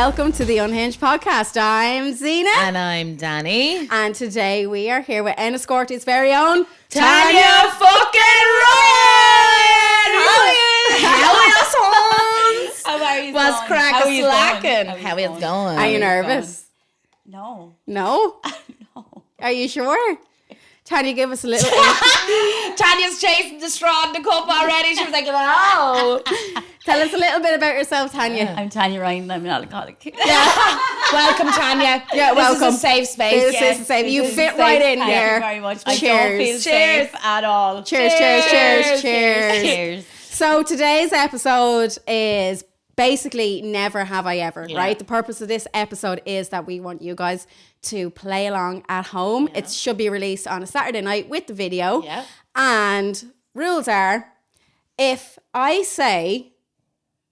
welcome to the Unhinged podcast. I'm Zena. And I'm Danny. And today we are here with Ennis Corty's very own Tanya fucking Ryan! How are you, sons? How are you? Was cracking slacking. How is going? Are you nervous? No. No? No. Are you sure? Tanya, give us a little... Tanya's chasing the straw in the cup already. She was like, no. Tell us a little bit about yourself, Tanya. I'm Tanya Ryan. I'm an alcoholic. Welcome, Tanya. Yeah, welcome. This is a safe space. This is safe. You fit right in Thank here. you very much. Cheers. I don't feel safe at all. Cheers. Cheers. So today's episode is basically never have I ever, right? The purpose of this episode is that we want you guys to play along at home. It should be released on a Saturday night with the video. Yeah. And rules are, if I say,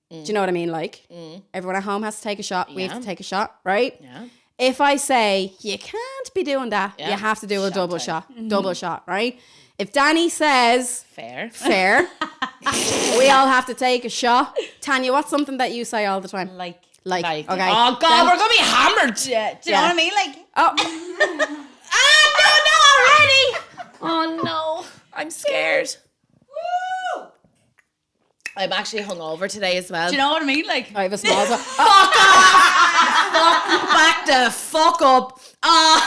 do you know what I mean? Like, everyone at home has to take a shot. We have to take a shot, right? Yeah. If I say, you can't be doing that, you have to do a double shot. Double shot, right? If Danny says... Fair. We all have to take a shot. Tanya, what's something that you say all the time? Like. Okay. Oh, God, we're going to be hammered. Yeah. Do you know what I mean? Like. Oh. No, already. Oh, no. I'm scared. Woo! I'm actually hungover today as well. Do you know what I mean? Like. I have a small one. Fuck off! Back the fuck up. Oh.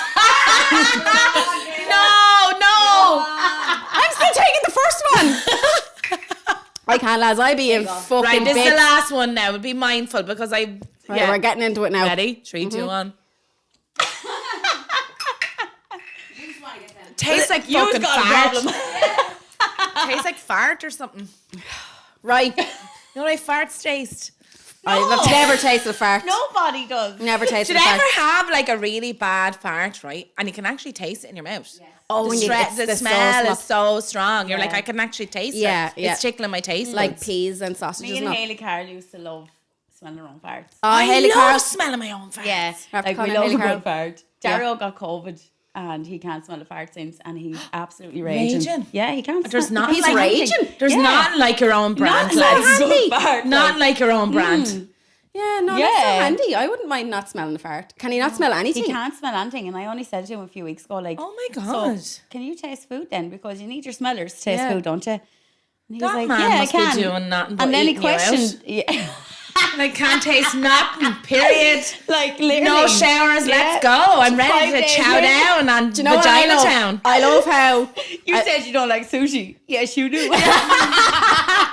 No. I'm still taking the first one. I can't, lads. I be in fucking Right, this is bits. the last one now. Be mindful because I... Right, we're getting into it now. Ready? 3, 2, 1. Tastes like fucking fart. Tastes like fart or something. Right. You know what farts taste? I've never tasted a fart. Nobody does. Never tasted Should a fart. ever have like a really bad fart, right? And you can actually taste it in your mouth. Yes. Oh, when you get the the smell sauce is so strong. You're like, I can actually taste it. It's tickling my taste like buds. peas and sausages. Me and not. Haley Carroll used to love smelling our own farts. Oh, I Haley love Carroll. smelling my own farts. Yeah. Have to Like call we her love Haley a Carroll. good fart. Dario got COVID and he can't smell a fart since, and he's absolutely raging. Raging? Yeah, he can't. There's smell. not He's like raging. There's not like your own brand. Not lads. like a good fart. Not like your own brand. Yeah, no, that's so handy. I wouldn't mind not smelling a fart. Can he not smell anything? He can't smell anything, and I only said to him a few weeks ago, like, Oh my God. So, can you taste food then? Because you need your smellers to taste food, don't you? And he That was like, man yeah, must I can. be doing nothing but And then he eating you out. questioned, yeah, I can't taste nothing, period. like literally. No showers, let's go. I'm ready 5 to days chow later. down on Do you know what I Vagina love? Town. I love how... You said you don't like sushi. Yes, you do.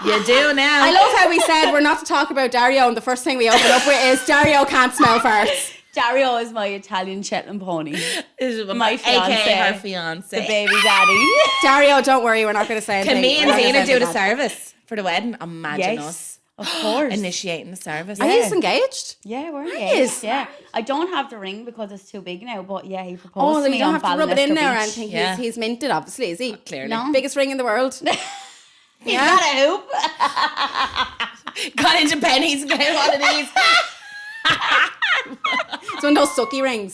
You do now. I love how we said we're not to talk about Dario, and the first thing we open up with is Dario can't smell farts. Dario is my Italian Shetland pony, This is my fiance, AKA her fiance. the baby daddy. Dario, don't worry, we're not going to say anything. Can me We're and not gonna Zena say do the anything bad. service for the wedding? Imagine us Yes, of course. initiating the service. Are you engaged? Yeah, we're Nice. engaged. Yeah, I don't have the ring because it's too big now. But yeah, he proposed Oh, to you me don't on have to rub it in Ballinester there or Beach. anything. Yeah. He's minted, obviously, is he? Clearly. No. Biggest ring in the world. He's got a hoop. Got into pennies and got one of these. It's one of those sucky rings.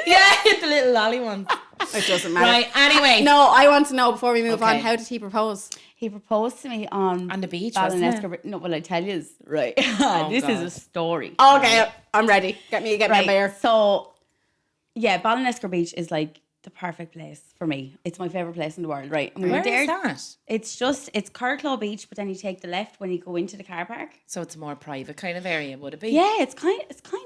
Yeah, the little lolly ones. It doesn't matter. Right, anyway. No, I want to know before we move on, Okay. how did he propose? He proposed to me on On the beach, wasn't Ballinester. No, well, I tell you, right. This is a story. Okay, I'm ready. Get me a Right. beer. So, yeah, Ballinester Beach is like the perfect place for me. It's my favorite place in the world, right? And we Where were there. is that? It's Carclaw Beach, but then you take the left when you go into the car park. So it's a more private kind of area, would it be? Yeah, it's kind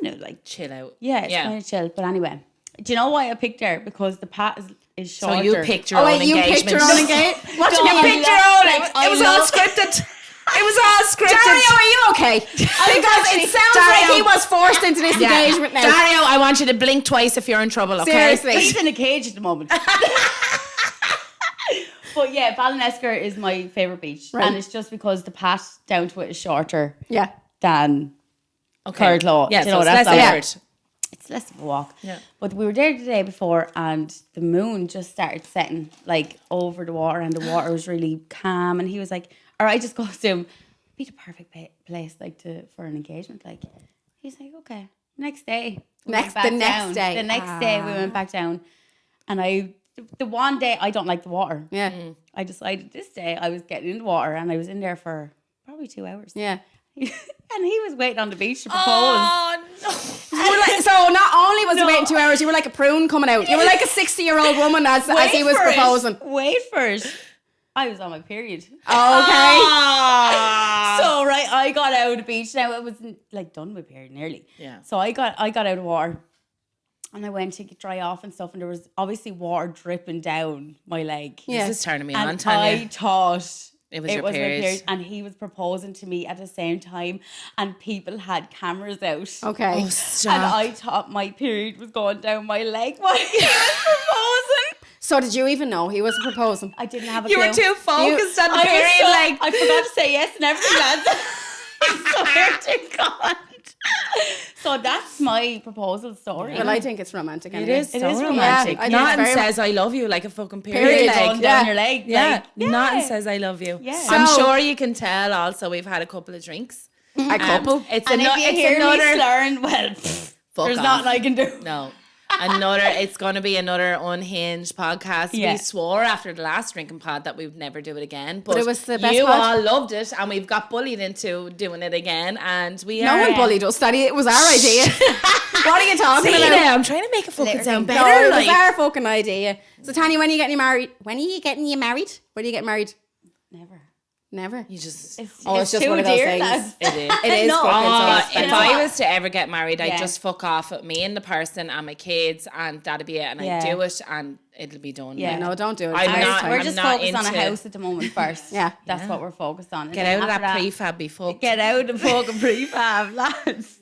of like Chill out. it's kind of chill. But anyway, do you know why I picked her? Because the path is So shorter. you picked your Oh, own wait, you engagement. picked your own engagement? What do you No, mean? I Picked your love- own. like, It was I all love- scripted. It was all scripted. Dario, are you okay? Because it sounds like he was forced into this engagement now. Dario, I want you to blink twice if you're in trouble, okay? Seriously. He's in a cage at the moment. But yeah, Ballinester is my favourite beach. Right. And it's just because the path down to it is shorter Yeah. than Okay. Carclaw. Yeah, Do you so know, it's that's less not- effort. It's less of a walk. Yeah. But we were there the day before and the moon just started setting like over the water and the water was really calm. And he was like, or I just goes to him, be the perfect place like for an engagement. Like, he's like, okay. Next day. we went back The next down. day. The next day we went back down. And the one day I don't like the water. Yeah. I decided this day I was getting in the water and I was in there for probably 2 hours. Yeah. And he was waiting on the beach to propose. Oh, no. You were like, so not only was it waiting 2 hours, you were like a prune coming out. You were like a 60-year-old woman as he was proposing. Wait for it. I was on my period. Okay. So right, I got out of the beach. Now it was like done with period nearly. Yeah. So I got out of water, and I went to dry off and stuff, and there was obviously water dripping down my leg. Yeah. This is turning me And on, Tanya. I thought It was your period. and he was proposing to me at the same time, and people had cameras out. Okay. Oh, stop. And I thought my period was going down my leg while he was proposing. So did you even know he was proposing? I didn't have a You clue. were too focused on the I was period, so- like. I forgot to say yes and everything, lads. I swear to God. So that's my proposal story. Well, I think it's romantic. It Anyway. is so is romantic. romantic. Yeah, I think Nothing it's very- says I love you like a fucking Period. period going leg. down Yeah. your leg. Yeah. Like, Nothing says I love you. Yeah. I'm So- sure you can tell also we've had a couple of drinks. A couple. It's And if you it's hear another me slurring, well, fuck there's off. nothing I can do. No. It's going to be another Unhinged podcast. Yeah. We swore after the last drinking pod that we would never do it again. But it was the best you pod. all loved it, and we've got bullied into doing it again. And we No are. one bullied us, Daddy. It was our idea. What are you talking See about? now, I'm trying to make it fucking sound No, better. it was like. our fucking idea. So Tanya, when are you getting married? When are you getting married? When are you getting married? Never. Never. You just. It's just too one of those dear, things. lads. It is. It is No. fucking so If expensive. know I what? was to ever get married, I'd Yeah. just fuck off with me and the person and my kids, and that'd be it. And Yeah. I'd do it, and it'll be done. Yeah. Like, No, don't do it. I'm It's not- time. We're I'm just not focused on a into- house at the moment first. Yeah. That's what we're focused on. Get out of that prefab, be fucked. Get out of fucking prefab, lads.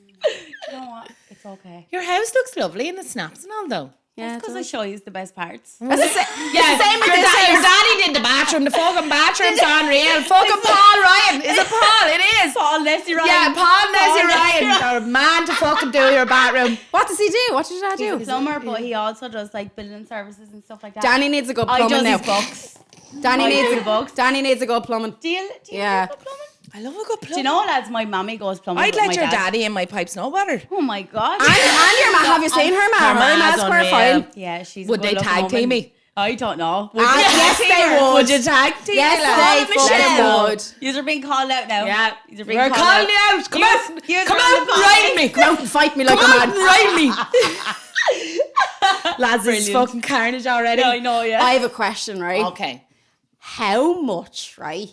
You know what? It's okay. Your house looks lovely in the snaps and all, though. Yeah, Because I show you the best parts. That's the same. Yeah, same with your, this house. your daddy did the bathroom. The fucking bathroom's unreal. Fucking Paul Ryan. Is it Paul? It is. Paul Nessie Ryan. Yeah, Paul Nessie Nessie Ryan. Or man to fucking do your bathroom. What does he do? What does your dad He's a do? plumber, but he also does like building services and stuff like that. Danny needs a good I plumbing does now. his books. Danny I needs do a the books. Danny needs a good plumbing. Do you Yeah. do plumbing? I love a good plumber. Do you know, lads, my mammy goes plumbing I'd with let my your dad. daddy in my pipe snow water. Oh my God. And your ma, have you seen her ma? Her Her ma's ma's quite unreal. fine. Yeah, she's Would a they good-looking tag team woman. me? I don't know. Yes, they would. Would you tag team Yes, me? they Michelle? fucking would. Yous are being called out now. Yeah. Yous are being We're called calling you out. Come out. Yous Come are on out the and pod. ride me. Come out and fight me like Come a out and man. ride me. Lads, this is Brilliant. fucking carnage already. Yeah, I know, yeah. I have a question, right? Okay. How much, right?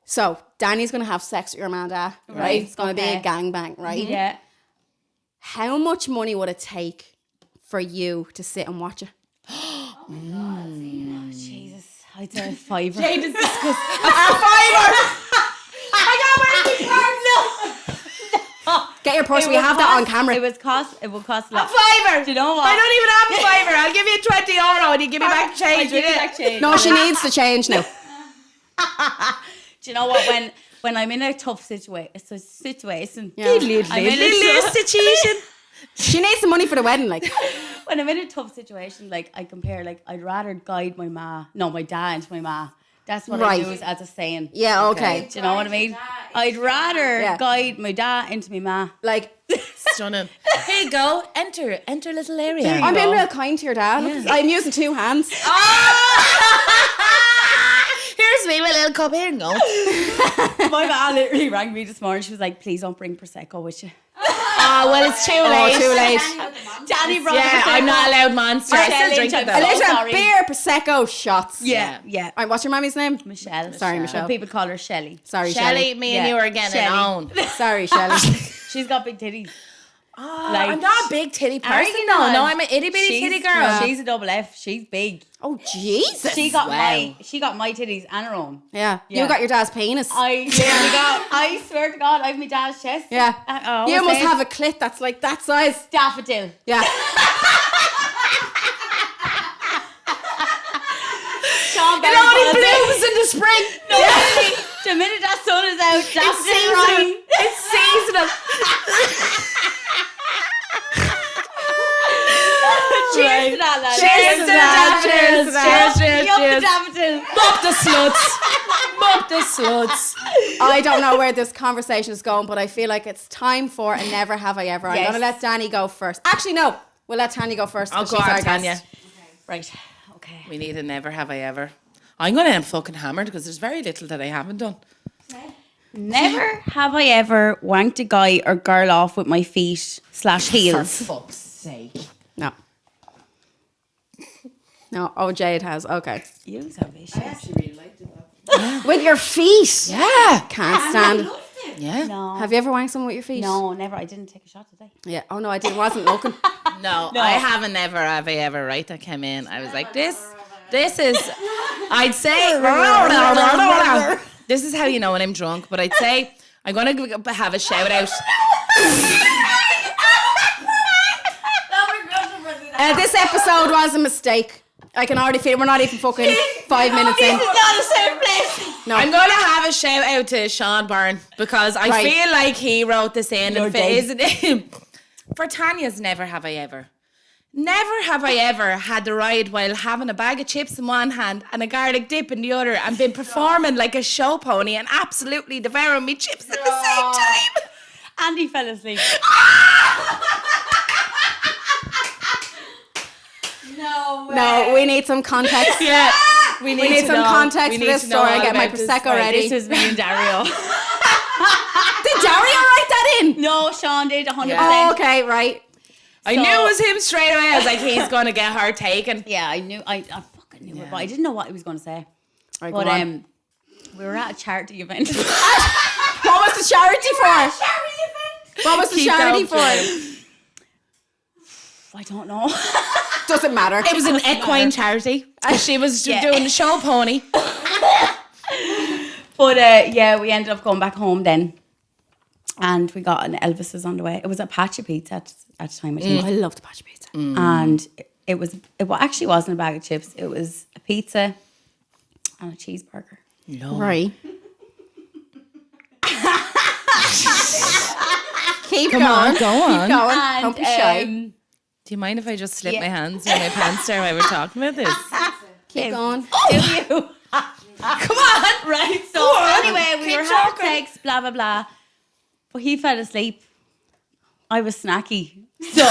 So Danny's gonna have sex with your man, Dad, right? Right, It's gonna be a okay. gangbang, right? Yeah. How much money would it take for you to sit and watch it? Jesus. I'd say a fiver. Jade is disgusting. Get your purse. It We would have that on cost- camera. It would cost a lot. Fiver. Do you know what? I don't even have a fiver. I'll give you €20 and you give me back I change. give will you you? back change. No, she needs to change now. Do you know what? When I'm in a tough situation, Yeah. I'm in a tough- Situation. She needs the money for the wedding, like. when I'm in a tough situation, like I compare, like I'd rather guide my dad into my ma. That's what Right. I use as a saying. Yeah, okay. Do you know what I mean? I'd rather Yeah. guide my dad into my ma. Like, Stunning. Here you go. Enter little area. There you I'm being go. real kind to your dad. I'm using 2 hands. Here's me with a little cup. Here you go. My ma literally rang me this morning. She was like, "Please don't bring prosecco with you." Oh, well, it's too Oh, late. too late. Daddy brought Yeah, prosecco. I'm not allowed monster. I still Challenge, drink it I'm though. so Listen, sorry. beer, prosecco, shots. Yeah, yeah. Right, what's your mommy's name? Michelle. Sorry, Michelle. But people call her Shelly. Sorry, Shelly, Shelly. me and Yeah. you are getting it Shelly. on. Sorry, Shelly. She's got big titties. Like, I'm not a big titty Are person. you No, not? no, I'm an itty bitty She's- titty girl. She's a double F. She's big. Oh, Jesus. She got Wow. my titties and her own. Yeah. Yeah. You got your dad's penis. I literally got. I swear to God, I have my dad's chest. Yeah. I You always must say have a clit that's like that size. daffodil. Yeah. Sean It only blooms in the spring. No, really. The minute that sun is out, daffodil right. It's seasonal. Cheers to that, lad. Cheers to that. Cheers to that. Cheers, Yup, the cheers. daffodil. Bump the sluts. Bump the sluts. I don't know where this conversation is going, but I feel like it's time for a never have I ever. I'm Yes. going to let Danny go first. Actually, no. We'll let Tanya go first. Oh, 'cause go she's on, our Tanya. guest. Right. Okay. We need a never have I ever. I'm going to end fucking hammered because there's very little that I haven't done. Never have I ever wanked a guy or girl off with my feet / For heels. fuck's sake. No. No. Oh, Jade has. Okay. You so vicious. actually really liked it. With your feet. Yeah. Can't stand. Yeah. No. Have you ever wanked someone with your feet? No, never. I didn't take a shot today. Yeah. Oh no, I didn't. Wasn't looking. No, I haven't never have I ever, right? I came in, I was like, this is, I'd say, this is how you know when I'm drunk, but I'd say, I'm going to have a shout out. This episode was a mistake. I can already feel we're not even fucking 5 minutes in. Not the same place. No. I'm going to have a shout out to Sean Byrne because I Right. feel like he wrote this in. You're And dead. isn't it? For Tanya's never have I ever. Never have I ever had the ride while having a bag of chips in one hand and a garlic dip in the other and been performing like a show pony and absolutely devouring me chips at the same time. Andy fell asleep. No, we need some context. Yeah. We need some context for this story. I get my Prosecco ready. This was me and Dario. Did Dario write that in? No, Sean did 100%. Oh, okay, right. I knew it was him straight away. I was like, he's going to get her taken. Yeah, I knew. I fucking knew it, but I didn't know what he was going to say. Right, But go on. we were at a charity event. What was the charity for? What was the Keep charity going, for? I don't know. Doesn't matter. It was an equine charity. She was doing the show pony. But yeah, we ended up going back home then. And we got an Elvis's on the way. It was a patch of pizza at the time, I think. I love the patch pizza. And it actually wasn't a bag of chips. It was a pizza and a cheeseburger. Right. Keep Come going. on, go on. Keep going. And, Don't be shy. Do you mind if I just slip my hands in my pants there while we're talking about this? Keep going. Do you? Come on. Right. So anyway, we were having sex, blah, blah, blah. But he fell asleep. I was snacky. So,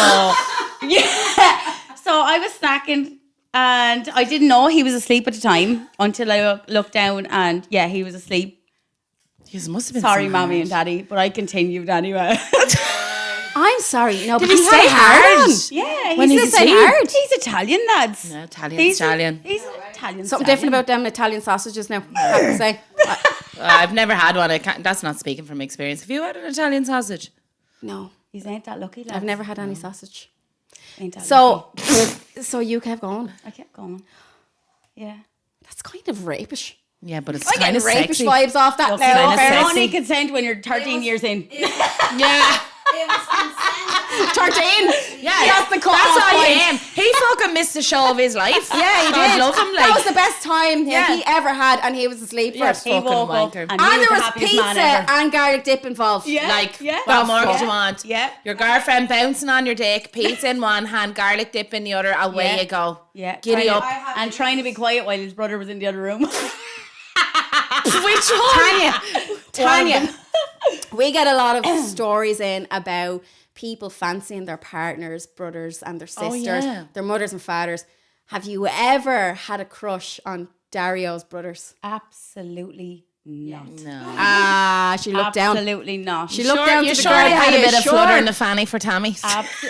yeah. So I was snacking and I didn't know he was asleep at the time until I looked down and yeah, he was asleep. He must have been Sorry, so mommy hard. and daddy, but I continued anyway. I'm sorry. No, but he he stay had a hard hard? on. Yeah, When he's he's just asleep? hard. He's Italian, lads. No, Italian's Italian. He's Italian. Something different about them Italian sausages now, I have to say. I've never had one. I can't, that's not speaking from experience. Have you had an Italian sausage? No, He's ain't that lucky, lads. I've never had any sausage. Ain't that So, lucky. so you kept going. I kept going. Yeah. That's kind of rapish. Yeah, but it's I kind get of rapish sexy. vibes off that kinda now. sexy. Only consent when you're 13 years in. Yeah. It was consent. 13. Yeah, That's the cut That's off all point. him. He fucking missed the show of his life. Yeah, he God did. love him. That Like, was the best time Yeah. he ever had, and he was asleep Yeah, first. He fucking woke up wanker. and he And there the was happiest pizza man ever. and garlic dip involved. Yeah. like, Yeah. what more fuck? do you want? Yeah. Your girlfriend bouncing on your dick, pizza in one hand, garlic dip in the other. Away Yeah. you go. Yeah. Giddy trying up. to- and trying to be quiet while his brother was in the other room. Which one? Tanya, we get a lot of stories in about people fancying their partners, brothers, and their sisters, yeah. their mothers and fathers. Have you ever had a crush on Dario's brothers? Absolutely not. No. Ah, she looked down. Absolutely not. She looked down You to the sure girl. you had Are a you bit of sure? flutter in the fanny for Tammy?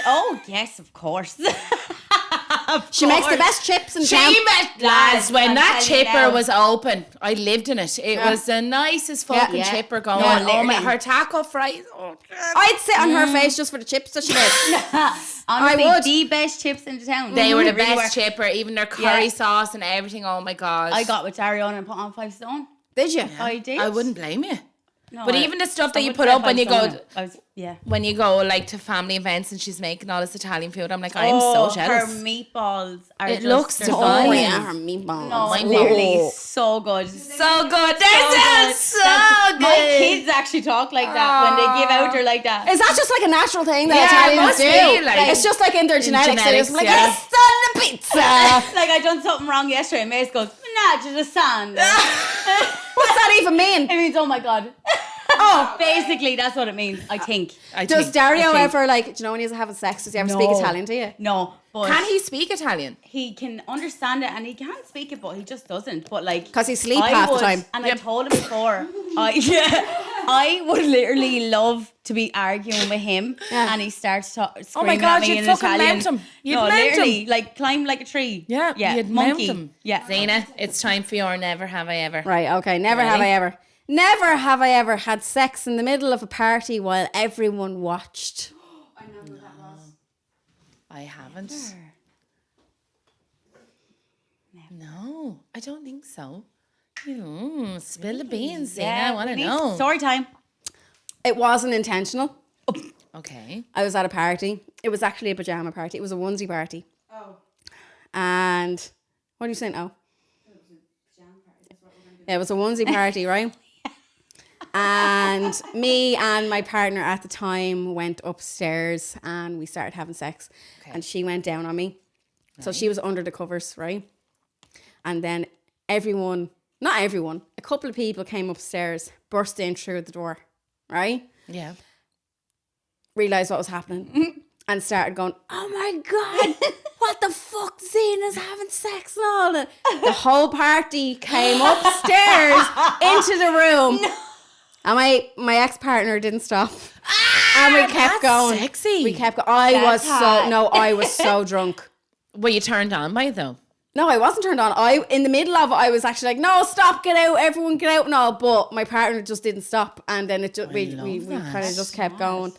Oh, yes, of course. She makes the best chips in She town. met lads when I'm that telling you chipper now. was open. I lived in it. It was the nicest fucking Yeah. chipper going. Yeah, oh my, literally. her taco fries. Oh, God. I'd sit on her face just for the chips that she made. Honestly, would. the best chips in the town. They were the really best chipper, even their curry sauce and everything. Oh my god! I got with Dario and put on 5 stone. Did you? I did. I wouldn't blame you. No, But I- even the stuff that I you would put say up when 5 you go, stone. I was, yeah. when you go like to family events and she's making all this Italian food, I'm like, I'm Oh, so her jealous. meatballs are It just looks they're divine. Oh, so yeah, her meatballs. No, Mine literally Oh. so good. So good. That sounds so good. My kids actually talk like that when they give out her like that. Is that just like a natural thing that Yeah, it Italians must do? be, like- It's just like in their genetics. They're just like, yeah. it's on the pizza. Like I done something wrong yesterday and Mace goes, nah, to the sand. What's that even mean? It means, oh my God. Oh, basically that's what it means, I think. Does Dario I think- ever, like, do you know when he's having sex, does he ever speak No. Italian to you? No, but Can he speak Italian? he can understand it and he can speak it, but he just doesn't. But like, 'Cause he sleep I half the would- time. And I told him before, I would literally love to be arguing with him, and he starts screaming Oh my God, at me you'd in fucking Italian. mount him. You'd No, mount literally, him. like climb like a tree. Yeah, you'd monkey. mount him. Yeah, Zena, it's time for your never have I ever. Right, okay. Never have I ever. Never have I ever had sex in the middle of a party while everyone watched. I know who that was. I haven't. No, I don't think so. Spill the beans, Zena. I want to know. Story time. It wasn't intentional. Okay. I was at a party. It was actually a pajama party. It was a onesie party. Oh. And what are you saying? Oh. Yeah, it was a onesie party, right? And me and my partner at the time went upstairs and we started having sex. Okay. And she went down on me. So she was under the covers, right? And then not everyone, a couple of people came upstairs, burst in through the door, right? Yeah. Realised what was happening and started going, oh my God, what the fuck? Zena's having sex and all that. The whole party came upstairs into the room. And my ex-partner didn't stop. And we kept going. Sexy. We kept going. I was so drunk. Were you turned on by it though? No, I wasn't turned on. In the middle of it, I was actually like, no, stop, get out, everyone get out and all. But my partner just didn't stop. And then it just, we kind of just kept going.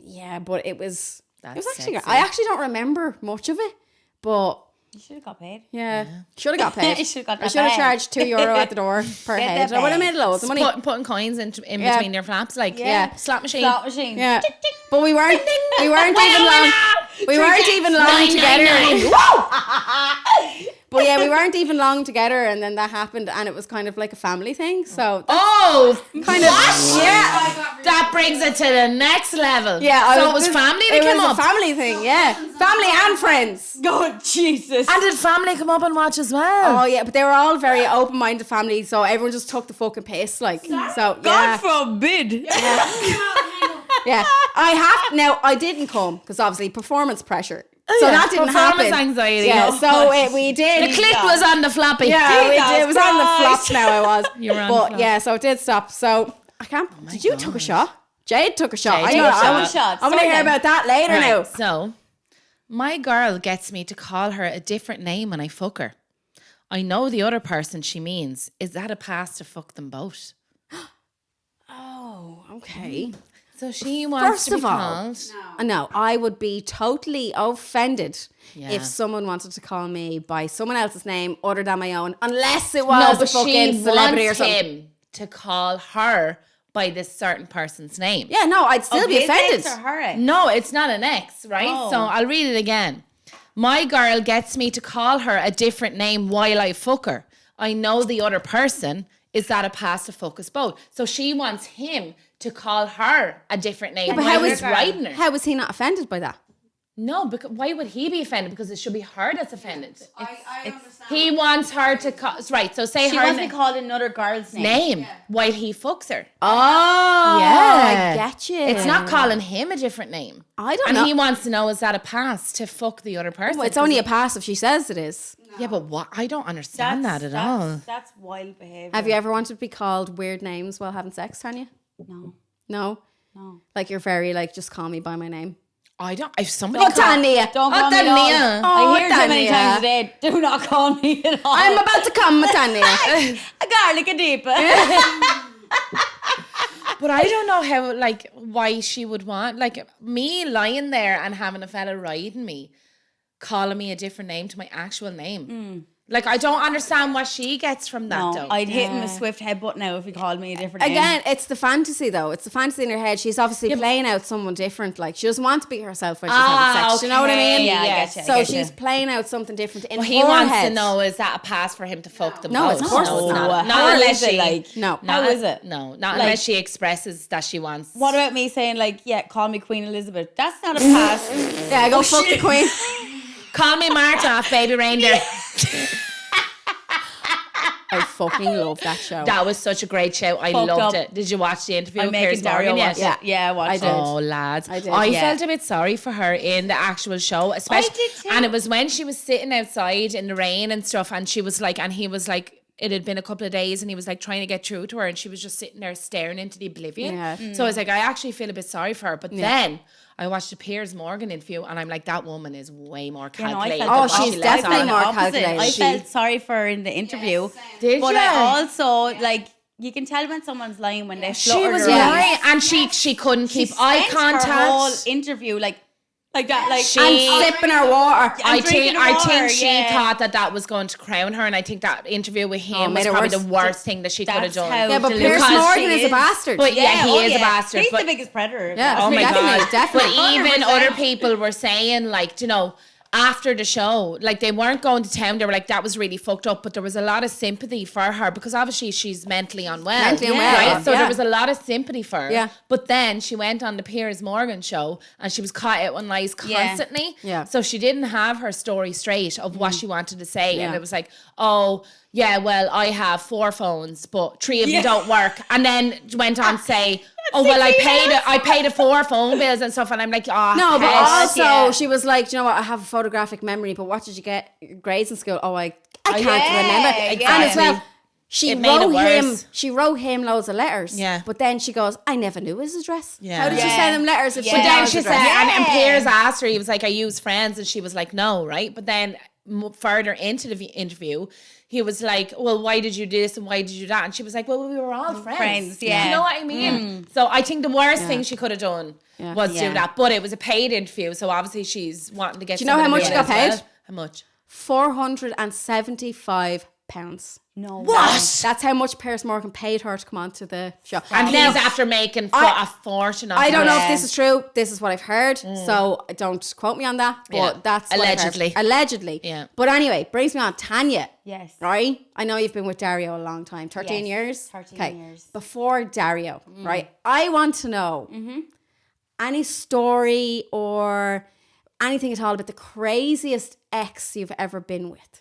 Yeah, but it was actually sexy. good. I actually don't remember much of it, but You should have got paid. yeah. Should have got paid. You should have got I should have that charged €2 at the door per Get head. that I would have bag. made loads of money. Putting coins in Yeah. between your flaps, like Yeah. slot machine. Slot machine. Yeah, but we weren't even long. We weren't even long together. But yeah, we weren't even long together, and then that happened, and it was kind of like a family thing. So Oh, kind of yeah. That brings it to the next level. yeah. So it was family that It came was up. a family thing. Yeah, family and friends. God, Jesus. And did family come up and watch as well? Oh yeah, but they were all very open-minded families, so everyone just took the fucking piss, like. So yeah, God forbid. yeah. I didn't come because obviously performance pressure. So yeah. that didn't Performance happen. anxiety. Yeah, Oh, so we did. the click was on the floppy. Yeah, it was on the Christ. flop now. I was. You were on but the flop. yeah, so it did stop. So I can't. Did you took a shot? Jade took a shot. Jade I know. took a I shot. I'm gonna hear about that later Right, now. so my girl gets me to call her a different name when I fuck her. I know the other person she means. Is that a pass to fuck them both? Oh, okay. So she wants First to be of all, called. No, I would be totally offended Yeah. if someone wanted to call me by someone else's name other than my own, unless it was No, a but fucking she celebrity or wants something. him to call her by this certain person's name. Yeah, no, I'd still be His offended. ex or her ex? No, it's not an ex, right? Oh. So I'll read it again. My girl gets me to call her a different name while I fuck her. I know the other person. Is that a pass to fuck us both? So she wants him to call her a different name but while how he's is- riding her. How was he not offended by that? No, because why would he be offended? Because it should be her that's offended. I understand. He wants her to call. Right, so say She her wants to be called another girl's name while he fucks her. Oh, Yeah. I get you. It's not calling him a different name. I don't and know. he wants to know, is that a pass to fuck the other person? Well, it's only a pass if she says it is. Yeah, but what? I don't understand that at all. That's wild behaviour. Have you ever wanted to be called weird names while having sex, Tanya? No. No? No. Like you're very like, just call me by my name. I don't. If somebody Oh, Tanya. Don't Oh, call me at Tanya. all. I hear Oh, too many Tanya. times a day. Do not call me at all. I'm about to come, Tanya. a garlic a deep. But I don't know how, like, why she would want, like, me lying there and having a fella riding me, calling me a different name to my actual name. Like, I don't understand what she gets from that, No, though. I'd hit him a swift headbutt now if he called me a different name. Again, it's the fantasy though. It's the fantasy in her head. She's obviously playing out someone different. Like she doesn't want to be herself when she's having sex. You know what I mean? Yeah, I Yes. get you. So I get she's you. playing out something different in But her he wants head. to know, is that a pass for him to fuck them No, both? of course no, it's not. not. Not How unless is it she, like? No. How is it? No, not Like- unless she expresses that she wants. What about me saying like, yeah, call me Queen Elizabeth? That's not a pass. Yeah, go fuck the queen. Call me Marta off Baby Reindeer. I fucking love that show. That was such a great show. I Fucked loved up. it. Did you watch the interview I'm with making Piers Dario Morgan? watch Yes. it. Yeah, I watched I it. did. Oh, lads. I did, yeah. felt a bit sorry for her in the actual show, especially. did too. And it was when she was sitting outside in the rain and stuff, and she was like, and he was like it had been a couple of days and he was like trying to get through to her and she was just sitting there staring into the oblivion. Yeah. So I was like, I actually feel a bit sorry for her. But then I watched the Piers Morgan interview and I'm like, that woman is way more calculated. I felt Oh, she's definitely more calculated. I felt sorry for her in the interview. Did but you? I also, like, you can tell when someone's lying when they She fluttered was around. lying and she couldn't keep She eye spent contact. her whole interview like that, like And sipping her water. I drinking think water, she yeah. thought that was going to crown her, and I think that interview with him made was it probably worse. the worst thing that she could have That's done. how Yeah, but delicious Piers she Morgan is a bastard. But yeah, he is a bastard. He's but the biggest predator. Yeah. oh my Definitely, god, definitely. But even 100%. other people were saying, like, you know, after the show, like they weren't going to town. They were like, that was really fucked up. But there was a lot of sympathy for her because obviously she's mentally unwell. Mentally unwell, Right? So yeah. there was a lot of sympathy for her. Yeah. But then she went on the Piers Morgan show and she was caught out on lies constantly. Yeah. So she didn't have her story straight of what she wanted to say. Yeah. And it was like, oh, yeah, well, I have 4 phones, but 3 of them don't work. And then went on to say, oh, well, I paid the 4 phone bills and stuff. And I'm like, oh, No, but piss. also she was like, you know what? I have a photographic memory, but what did you get grades in school? Oh, I can't remember. exactly. And as well, she It made it wrote him. worse. She wrote him loads of letters. Yeah. But then she goes, I never knew his address. Yeah. How did you send him letters if she Yeah. But didn't know then his she said, address? and Piers asked her, he was like, are you friends? And she was like, no, right? But then further into the interview, he was like, well, why did you do this and why did you do that? And she was like, well, we were all friends. yeah. You know what I mean? So I think the worst thing she could have done was do that. But it was a paid interview, so obviously she's wanting to get Do you know how much she got paid? How much? £475. No. What? That's how much Piers Morgan paid her to come on to the show. And Now, he's after making a fortune off I don't know her. if this is true. This is what I've heard. So don't quote me on that. But Yeah. that's what I've heard. Allegedly. Allegedly. Yeah. But anyway, brings me on. Tanya. Yes. Right? I know you've been with Dario a long time. 13 Yes, years? 13 Okay. years. Before Dario, right? I want to know any story or anything at all about the craziest ex you've ever been with.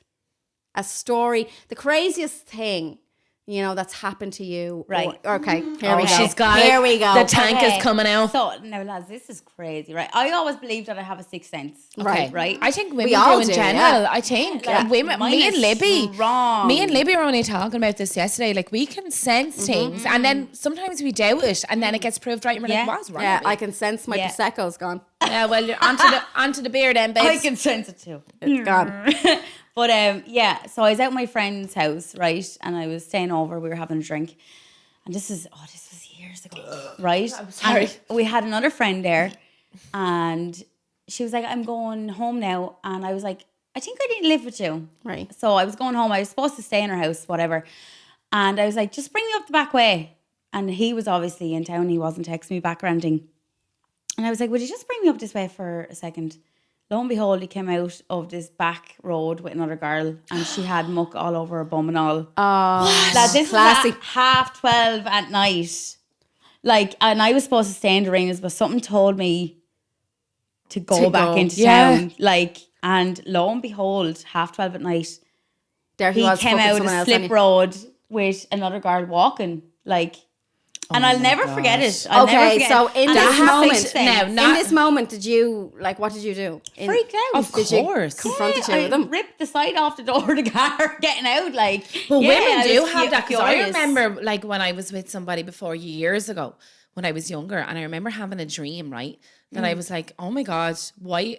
A story, the craziest thing, you know, that's happened to you. Right. Okay, here we go. She's got Here it. we go. The tank Okay. is coming out. So now, lads, this is crazy, right? I always believed that I have a sixth sense. Right. Right. I think women We all do in do, general. yeah. I think Like, women. mine Me and is Libby. strong. Me and Libby were only talking about this yesterday. Like we can sense things, and then sometimes we doubt it, and then it gets proved right. And we're Yeah. like, "What's wrong?" Yeah, with I me?" can sense my Yeah. Prosecco's gone. Yeah, well, you're onto the beer then, babes. I can sense it too. It's gone. But yeah, so I was at my friend's house, right? And I was staying over, we were having a drink. And this was years ago, right? I'm sorry. We had another friend there and she was like, I'm going home now. And I was like, I think I didn't live with you. Right. So I was going home. I was supposed to stay in her house, whatever. And I was like, just bring me up the back way. And he was obviously in town. He wasn't texting me back or anything. And I was like, would you just bring me up this way for a second? Lo and behold, he came out of this back road with another girl and she had muck all over her bum and all. Oh, Now, this classy. was at 12:30 at night. Like, and I was supposed to stay in the ringers, but something told me to go back into town. Like, and lo and behold, 12:30 at night, There he was came fucking out someone a else on slip you. road with another girl walking. Like, and I'll never forget it. I'll never Okay, forget so it. in And this I have moment, sixth sense. now, in this moment, did you, like, what did you do? Freaked out. Of Did you course. confront each Yeah, other with I them? ripped the side off the door of the car, getting out. Like, But yeah, women I do was have that because I furious. remember like when I was with somebody before years ago when I was younger and I remember having a dream, right? That I was like, oh my God, why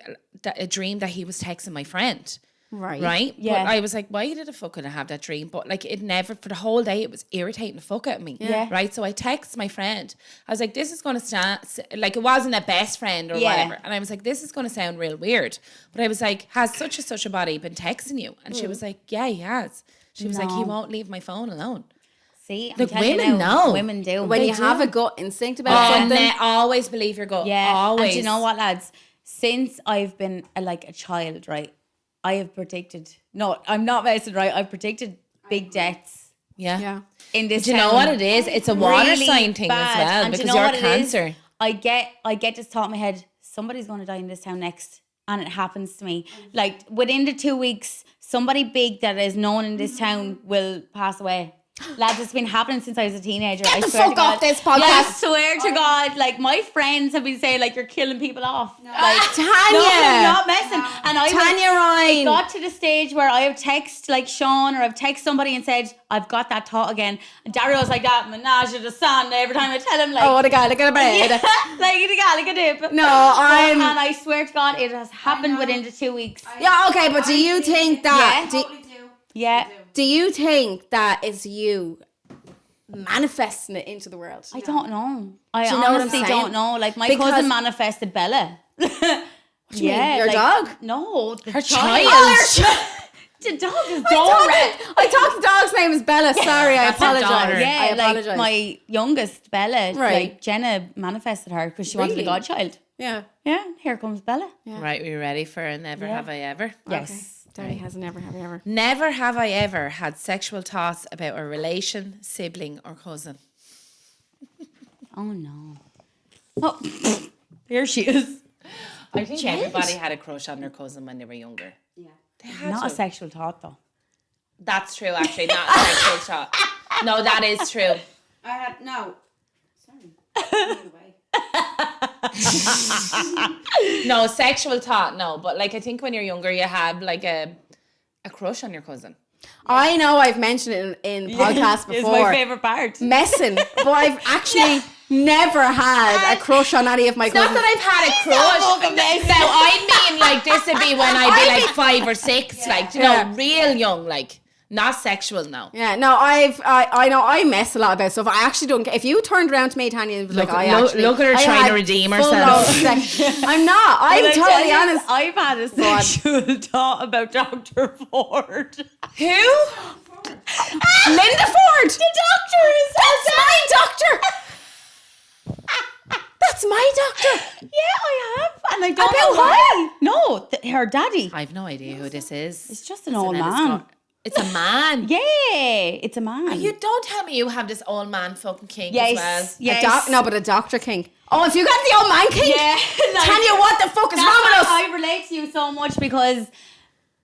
a dream that he was texting my friend. Right. Right? Yeah. But I was like, why did the fuck could I have that dream? But like it never, for the whole day, it was irritating the fuck out of me. Yeah. Right? So I text my friend. I was like, this is going to sound, like it wasn't a best friend or Yeah. whatever. And I was like, this is going to sound real weird. But I was like, has such and such a body been texting you? And she was like, yeah, he has. She was like, he No. won't leave my phone alone. See, I'm Look, telling you women now, know. Women do. When They you do. have a gut instinct about And something. they always believe your gut. Yeah, Always. and do you know what, lads? Since I've been like a child, right, I have predicted. No, I'm not messing. Right, I've predicted big deaths Yeah. Yeah. in this. Do you know town. what it is? It's a water Really sign thing as bad. well And do because you know you're what it is? cancer. I get this thought in my head. Somebody's going to die in this town next, and it happens to me. Like within the 2 weeks, somebody big that is known in this town will pass away. Lads, it's been happening since I was a teenager. Get I the swear to fuck God. off this podcast. I swear to God, like my friends have been saying like you're killing people off. Like Tanya. no, I'm not messing. And I Tanya It Ryan. got to the stage where I have text like Sean or I've text somebody and said I've got that thought again. And Dario's like that menage a son every time I tell him like Oh, what a guy, look at a bed. like the guy, like a dip. No, I'm... And I swear to God, it has happened within the 2 weeks. Yeah, okay, but do you think that... Yeah. Totally do. Yeah. Do you think that is you manifesting it into the world? I don't know. I Do you know what I'm honestly saying? don't know. Like my Because- cousin manifested Bella. What do you mean? Your dog? No, Her child. child. The dog is I thought the dog's name was Bella. Sorry, I That's her apologize. daughter. Yeah, I like apologize. my youngest Bella, Right. like Jenna manifested her because she wanted a Really? godchild. Yeah. Yeah, here comes Bella. Right, we ready for a never have I ever? Yes. Daddy has never, have you ever? Never have I ever had sexual thoughts about a relation, sibling, or cousin. Oh no. Oh, here she is. I think everybody had a crush on their cousin when they were younger. Yeah. They had Not a to. sexual thought though. That's true, actually, not a sexual thought. No, that is true. I had no. Sorry. Anyway. No, sexual thought, no. But like, I think when you're younger, you have like a crush on your cousin. I know I've mentioned it in podcasts It's before. my favourite part. Messing, but I've actually never had a crush on any of my Not cousins. that I've had a crush. No, I mean like this would be when I'd be like 5 or 6, like, you know, Yeah. real young, like, not sexual, no. Yeah, no, I know I mess a lot about stuff. I actually don't get. If you turned around to me, Tanya, and was like, Look at her I trying had to redeem full herself. on sex- I'm not. I'm But I tell totally you, honest. I've had a sexual thought about Dr. Ford. Who? Linda Ford. The doctor is That's my doctor. That's my doctor. Yeah, I have. And I don't About know why. No, her daddy. I have no idea who this is. It's just an old man. It's a man. Yeah, it's a man. You don't tell me you have this old man fucking kink yes, as well. yes. No, but a doctor king. Oh, if you got the old man king. Yeah, like, Tanya, what the fuck is that's wrong with why us? I relate to you so much because,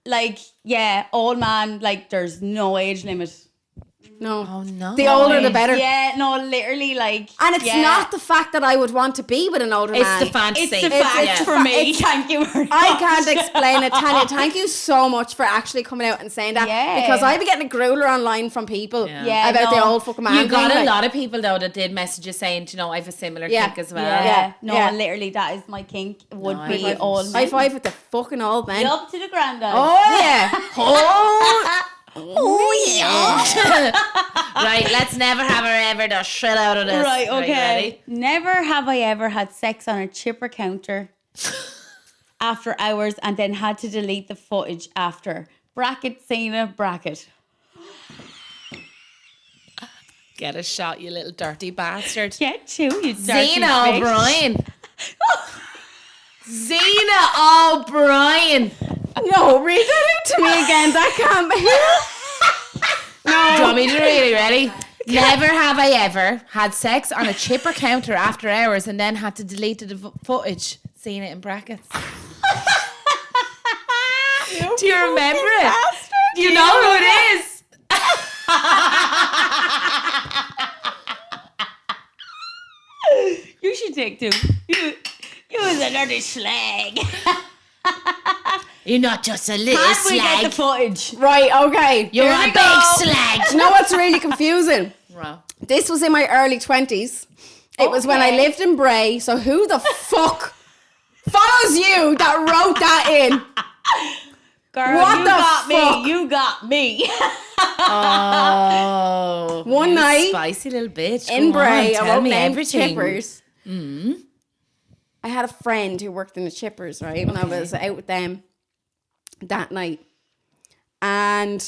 like, yeah, old man, like, there's no age limit. No. Oh no. The older the better. Yeah, no, literally, like, And it's yeah. not the fact that I would want to be with an older It's man. the fantasy. It's the fact yeah. for me. Thank you very much. I can't explain it, Tanya. Thank you so much for actually coming out and saying that. Yeah. Because I'd be getting a grueler online from people Yeah, about the no. old fucking man. You got thing, a like- lot of people though that did messages saying, you know, I have a similar Yeah. kink as well. Yeah, no, yeah. literally, that is my kink. Would No, be high five. old High men. five with the fucking old men. Up to the granddad. Oh, yeah. Oh yeah. Right, let's never have her ever the shit out of this. Right, Are you okay. ready? Never have I ever had sex on a chipper counter after hours and then had to delete the footage after. Bracket, Cena, bracket. Get a shot, you little dirty bastard. Get to you, dirty Zena bitch. O'Brien. Zena O'Brien. No, read that out to me again. That can't be. Do you want me to really ready? Never have I ever had sex on a chipper counter after hours and then had to delete the footage. Seen it in brackets. Do you remember it? Do you know who it is? You should take two. You was a dirty slag. You're not just a little Can't we get the slag. footage? Right, okay. You're Here a we big go. slag. Do you know what's really confusing? Wow. This was in my early 20s. It was when I Okay. lived in Bray. So who the fuck follows you that wrote that in? Girl, What you the got fuck? me. You got me. Oh. One you night spicy little bitch. in Go on, Bray, I tell wrote me named everything. Chippers. I had a friend who worked in the Chippers, right? And I was out with them that night. And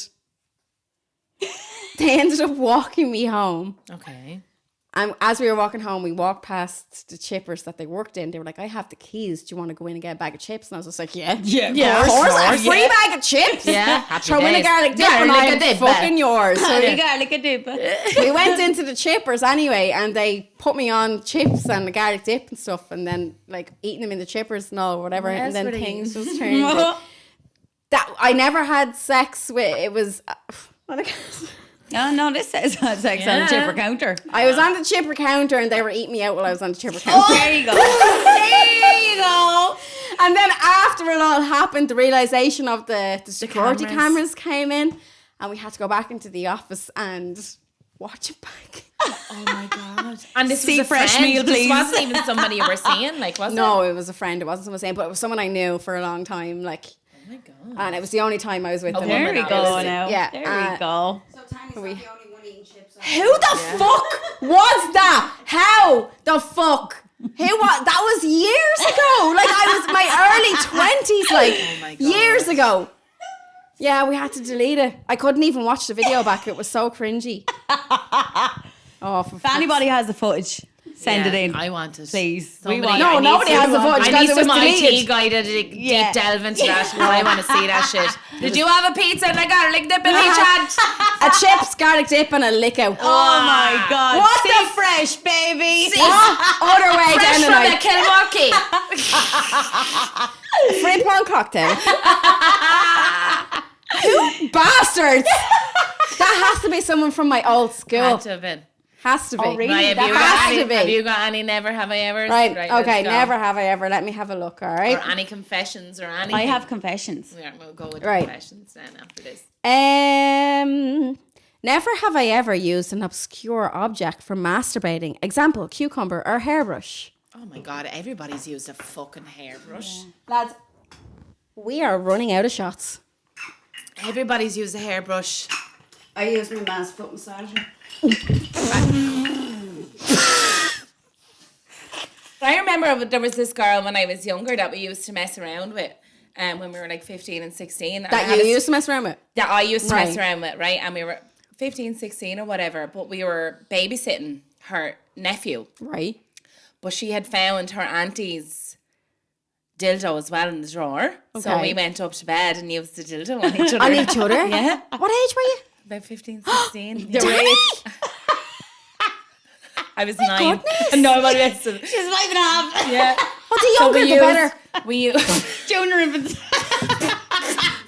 they ended up walking me home. Okay. And as we were walking home, we walked past the Chippers that they worked in. They were like, I have the keys. Do you want to go in and get a bag of chips? And I was just like, yeah. Yeah, Of course, a course. free bag of chips. Yeah, happy Throw in a days. garlic dip and Garlic I'm dip, fucking yours. So You got like a dip. we went into the Chippers anyway, and they put me on chips and the garlic dip and stuff, and then like eating them in the Chippers and all whatever, What and else then were they things eating? just turned. That I never had sex with. It was what a No, this says sex on the chipper counter. I was on the chipper counter and they were eating me out while I was on the chipper counter. Oh, there you go. There you go. And then after it all happened, the realization of the security cameras came in, and we had to go back into the office and watch it back. Oh my God. And this See was a fresh friend. meal, This please. wasn't even somebody you were seeing, like, was it? No, it was a friend. It wasn't someone saying, but it was someone I knew for a long time. Like, Oh my God. and it was the only time I was with them. There woman, we go obviously. now. Yeah, There we go. So Tanya's not the only one eating chips. Who the fuck was that? How the fuck? Who was that? Was years ago. Like I was my early 20s. Like my God. years ago. Yeah, we had to delete it. I couldn't even watch the video back. It was so cringy. Oh, for If anybody has the footage, send it in. I want it. Please. Somebody- We want No, I need nobody some- has the footage I because need it was some deleted. IT guy to deep Yeah. delve into that. No, I want to see that shit. Did you have a pizza and a garlic dip in each hand? A chips, garlic dip, and a lick out. Oh my God. What See the fresh, baby. What other way Fresh down the from the night? Kilmarky. Free prawn cocktail. You bastards! That has to be someone from my old school. Had to have been. Has to be. Oh, really? Right, have, That you has got to any, be. have you got any never have I ever? Right, let's okay, go. never have I ever. Let me have a look, all right? Or any confessions or anything. I have confessions. We'll go with Right. confessions then after this. Never have I ever used an obscure object for masturbating. Example, cucumber or hairbrush. Oh my God, everybody's used a fucking hairbrush. Lads, we are running out of shots. Everybody's used a hairbrush. I use my man's foot massager. I remember there was this girl when I was younger that we used to mess around with when we were like 15 and 16. That you used to mess around with? That I used to mess Right. around with, right? And we were 15, 16 or whatever, but we were babysitting her nephew. Right. But she had found her auntie's dildo as well in the drawer. So Okay. we went up to bed and used the dildo on each other. On each other? Yeah. What age were you? About 15, 16. The race. I was 9. No, but listen. She's 5.5. Yeah. What the younger, the better. We Junior infants.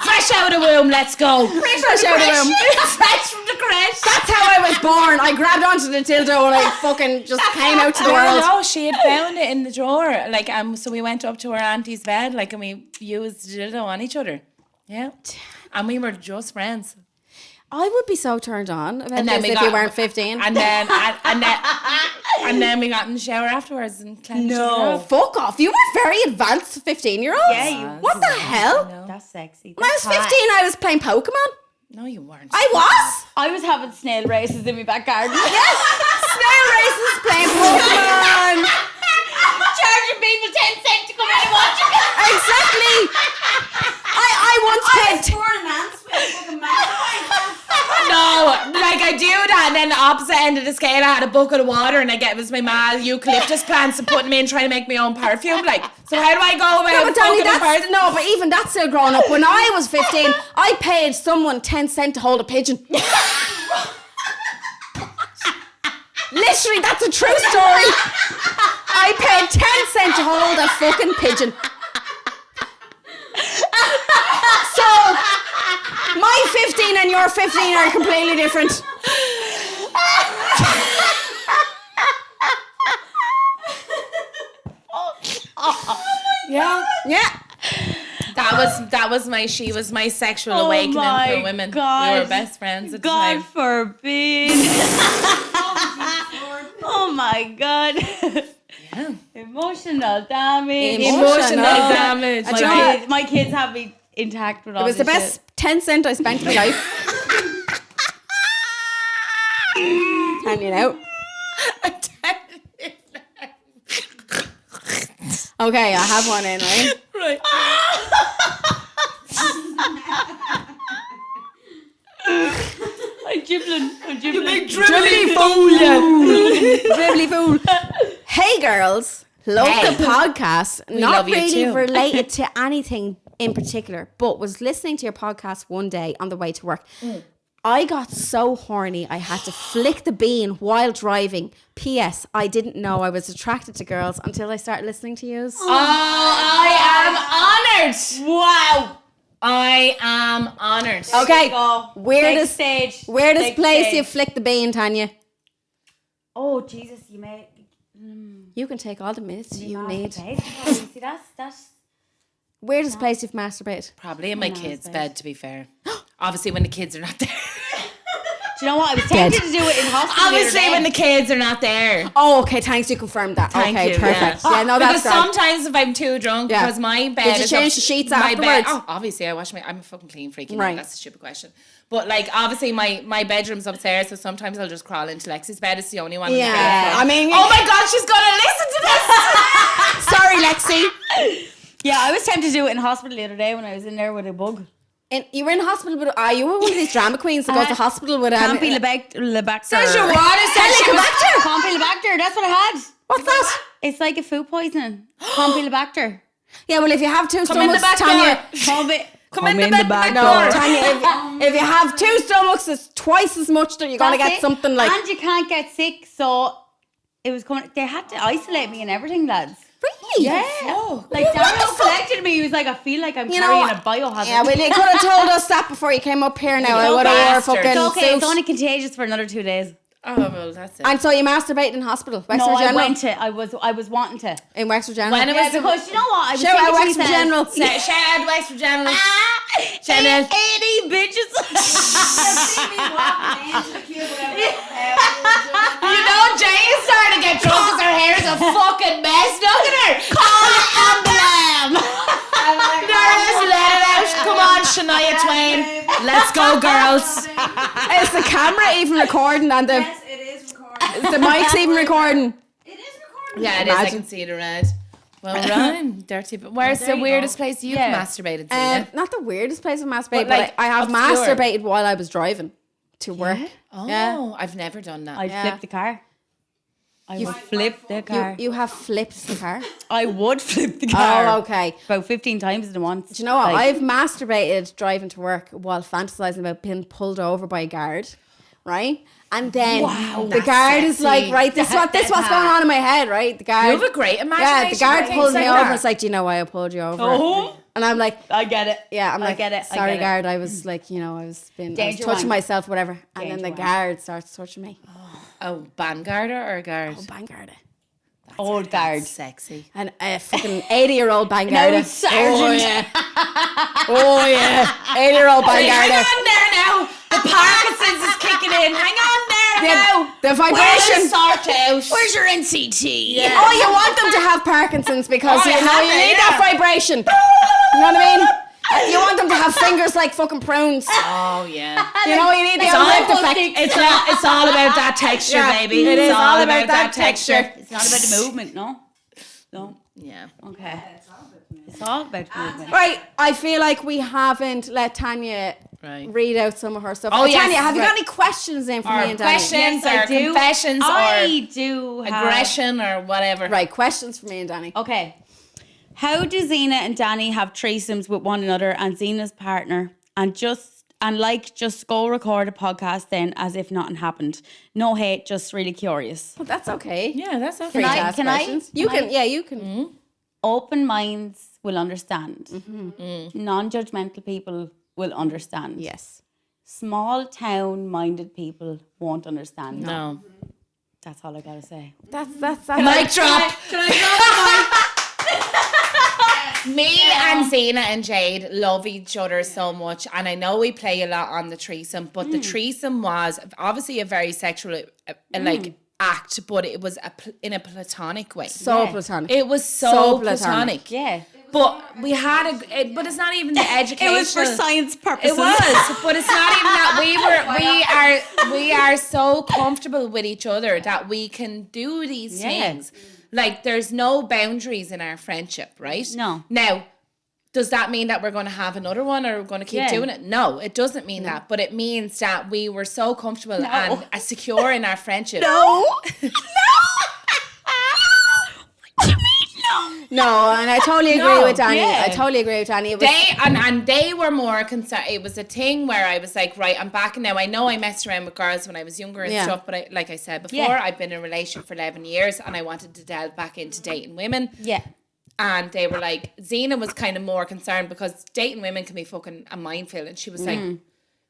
fresh out of the womb, let's go. Fresh out of the womb. Fresh from the creche. That's how I was born. I grabbed onto the dildo and I fucking just came out to the world. No, she had found it in the drawer. Like, so we went up to her auntie's bed, like, and we used the dildo on each other. Yeah. And we were just friends. I would be so turned on about And then this we if you got- weren't 15. And then we got in the shower afterwards and cleansed each other off. Fuck off. You were very advanced 15-year-olds. Yeah, you What the hell? No. That's sexy. When I was 15, I was playing Pokemon. No, you weren't. I was. I was having snail races in my back garden. Snail races playing Pokemon. Charging people 10 cents to come in and watch it. Exactly. I once paid... No, like I do that, and then the opposite end of the scale, I had a bucket of water, and it was my ma eucalyptus plants and putting them in, trying to make my own perfume. Like, so how do I go about No, but Danny, fucking a person? no, but even that's still growing up. When I was 15, I paid someone 10 cents to hold a pigeon. Literally, that's a true story. I paid 10 cents to hold a fucking pigeon. So, my 15 and your 15 are completely different. Yeah, Yeah. that was my she was my sexual Oh awakening my for women. God. We were best friends at the God time. forbid. Oh my God. Yeah. Emotional damage. Emotional damage. My kids have me intact with all It was the this best 10 cent I spent in my life. And you know. Okay, I have one in, right? Right. I'm dribbling. Dribbly fool, Dribbly fool. Hey girls, love Hey. the podcast. Not love you really too. related to anything in particular, but was listening to your podcast one day on the way to work. I got so horny I had to flick the bean while driving. P.S. I didn't know I was attracted to girls until I started listening to yous. Oh, I am honoured. Wow. I am honoured. Okay. Weirdest place you flick the bean, Tanya? Oh Jesus, you may. You can take all the minutes you need. See, that's. Weirdest place you've masturbated? Probably in my kids' bed, to be fair. Obviously, when the kids are not there. Do you know what? I was tempted to do it in hospital. Obviously, when the kids are not there. Oh, okay. Thanks, you confirmed that. Thank okay, you, perfect. yeah. Yeah, no, that's because great. sometimes if I'm too drunk, Yeah. because my bed Did you is change the sheets my bed, afterwards? obviously, I'm a fucking clean freak. You know, Right. that's a stupid question. But like, obviously, my bedroom's upstairs, so sometimes I'll just crawl into Lexi's bed. It's the only one. Yeah, I mean, oh my God, she's gonna listen to this. sorry, Lexi. Yeah, I was tempted to do it in hospital the other day when I was in there with a bug. And you were in hospital, but you were one of these drama queens that goes to hospital with Campylobacter. Says your water. Campylobacter. That's what I had. What's that? It's like a food poisoning. Campylobacter. Yeah, well, if you have two Come in the stomachs, back Tanya. door. Come in the back No, door. Tanya, if you have two stomachs, it's twice as much that you're going to get something like... And you can't get sick, so it was coming... They had to isolate me and everything, lads. Really? Yeah. Oh. Like, What the Daniel fuck? collected me. He was like, I feel like I'm You know carrying what? a biohazard. Yeah, well, you could have told us that before you came up here now. I You would have wore a bastard. fucking It's okay, suit. it's only contagious for another 2 days. Oh well, that's it. And so you masturbated in hospital, Wexford No, General? I was wanting to. In Wexford General? When it Yeah, was because you know what? I was Shout out thinking to Wexford myself, General. Shout out Wexford General. Shout out 80 bitches. You know, Jane is starting to get drunk because her hair's a fucking mess. Look at her. Call it emblem. Nervous, let it out. Come on, Shania Twain. Let's go, girls. Is the camera even recording and the, Yes, it is recording. is the mic's even recording? It is recording. Yeah, it is. I Imagine. can see the red. Well, Ryan, dirty. But where's the weirdest place you've masturbated, Zena? Not the weirdest place I've masturbated, But, like, but I have obscure. masturbated while I was driving to work. Oh, Yeah. I've never done that. I'd flip the car. I would flip the car. You have flipped the car? I would flip the car. Oh, okay. About 15 times in a month. Do you know what? Like, I've masturbated driving to work while fantasizing about being pulled over by a guard, right? And then the guard is like, right, this is what's going on in my head, right? The guard. You have a great Yeah, imagination. the guard for pulls things me like over. that. It's like, do you know why I pulled you over? Oh. And I'm like, I get it. yeah, I'm I like, get it. I sorry, get it. guard. I was like, I was Danger touching wank. myself, whatever. And then Danger the wank. guard starts touching me. A vanguarder or a guard? Bang guard. Old guard. Sexy. And a fucking 80-year-old bang guard. it's sergeant. Oh, yeah. Oh, yeah. 80-year-old bang Hang guard. on there now. The Parkinson's is kicking in. Hang on there now. The vibration. Sort out. Where's your NCT? Oh, you want them to have Parkinson's because Oh, you I know have you it, need yeah. that vibration. You know what I mean? You want them to have fingers like fucking prunes. Oh yeah. You know, you need the It's old all, lip effect. it's all about that texture, Yeah, baby. it is It's all about that texture. It's not about the movement, no? No? Yeah. Okay. It's all about the movement. Right, I feel like we haven't let Tanya Right. read out some of her stuff. Oh, yes, Tanya, have you got right. any questions in for Or me and Danny? questions I or do. confessions I do or have- aggression or whatever. Right, questions for me and Danny. Okay. How do Zena and Danny have threesomes with one another and Zena's partner and just go record a podcast then as if nothing happened? No hate, just really curious. Well, that's okay. Yeah, that's okay. Free to I- ask can I- questions. can You I- can, yeah, you can. Open minds will understand. Mm-hmm. Non-judgmental people will understand. Yes. Small town minded people won't understand. No. That's all I gotta say. That's Mic drop. Me and Zena and Jade love each other so much, and I know we play a lot on the threesome, but the threesome was obviously a very sexual like act, but it was in a platonic way. so Yeah. platonic. It was so So platonic. platonic. Yeah. But we had but it's not even the education. science purposes. It was, but it's not even that we are so comfortable with each other that we can do these things. Like there's no boundaries in our friendship, right? No. Now, does that mean that we're going to have another one or we're going to keep doing it? No, it doesn't mean that. But it means that we were so comfortable and secure in our friendship. No, and I totally agree with Danny. yeah. I totally agree with Danny. It was, And they were more concerned. It was a thing where I was like, right, I'm back now. I know I messed around with girls when I was younger and stuff, but like I said before, I've been in a relationship for 11 years and I wanted to delve back into dating women. Yeah. And they were like, Zena was kind of more concerned because dating women can be fucking a minefield. And she was like,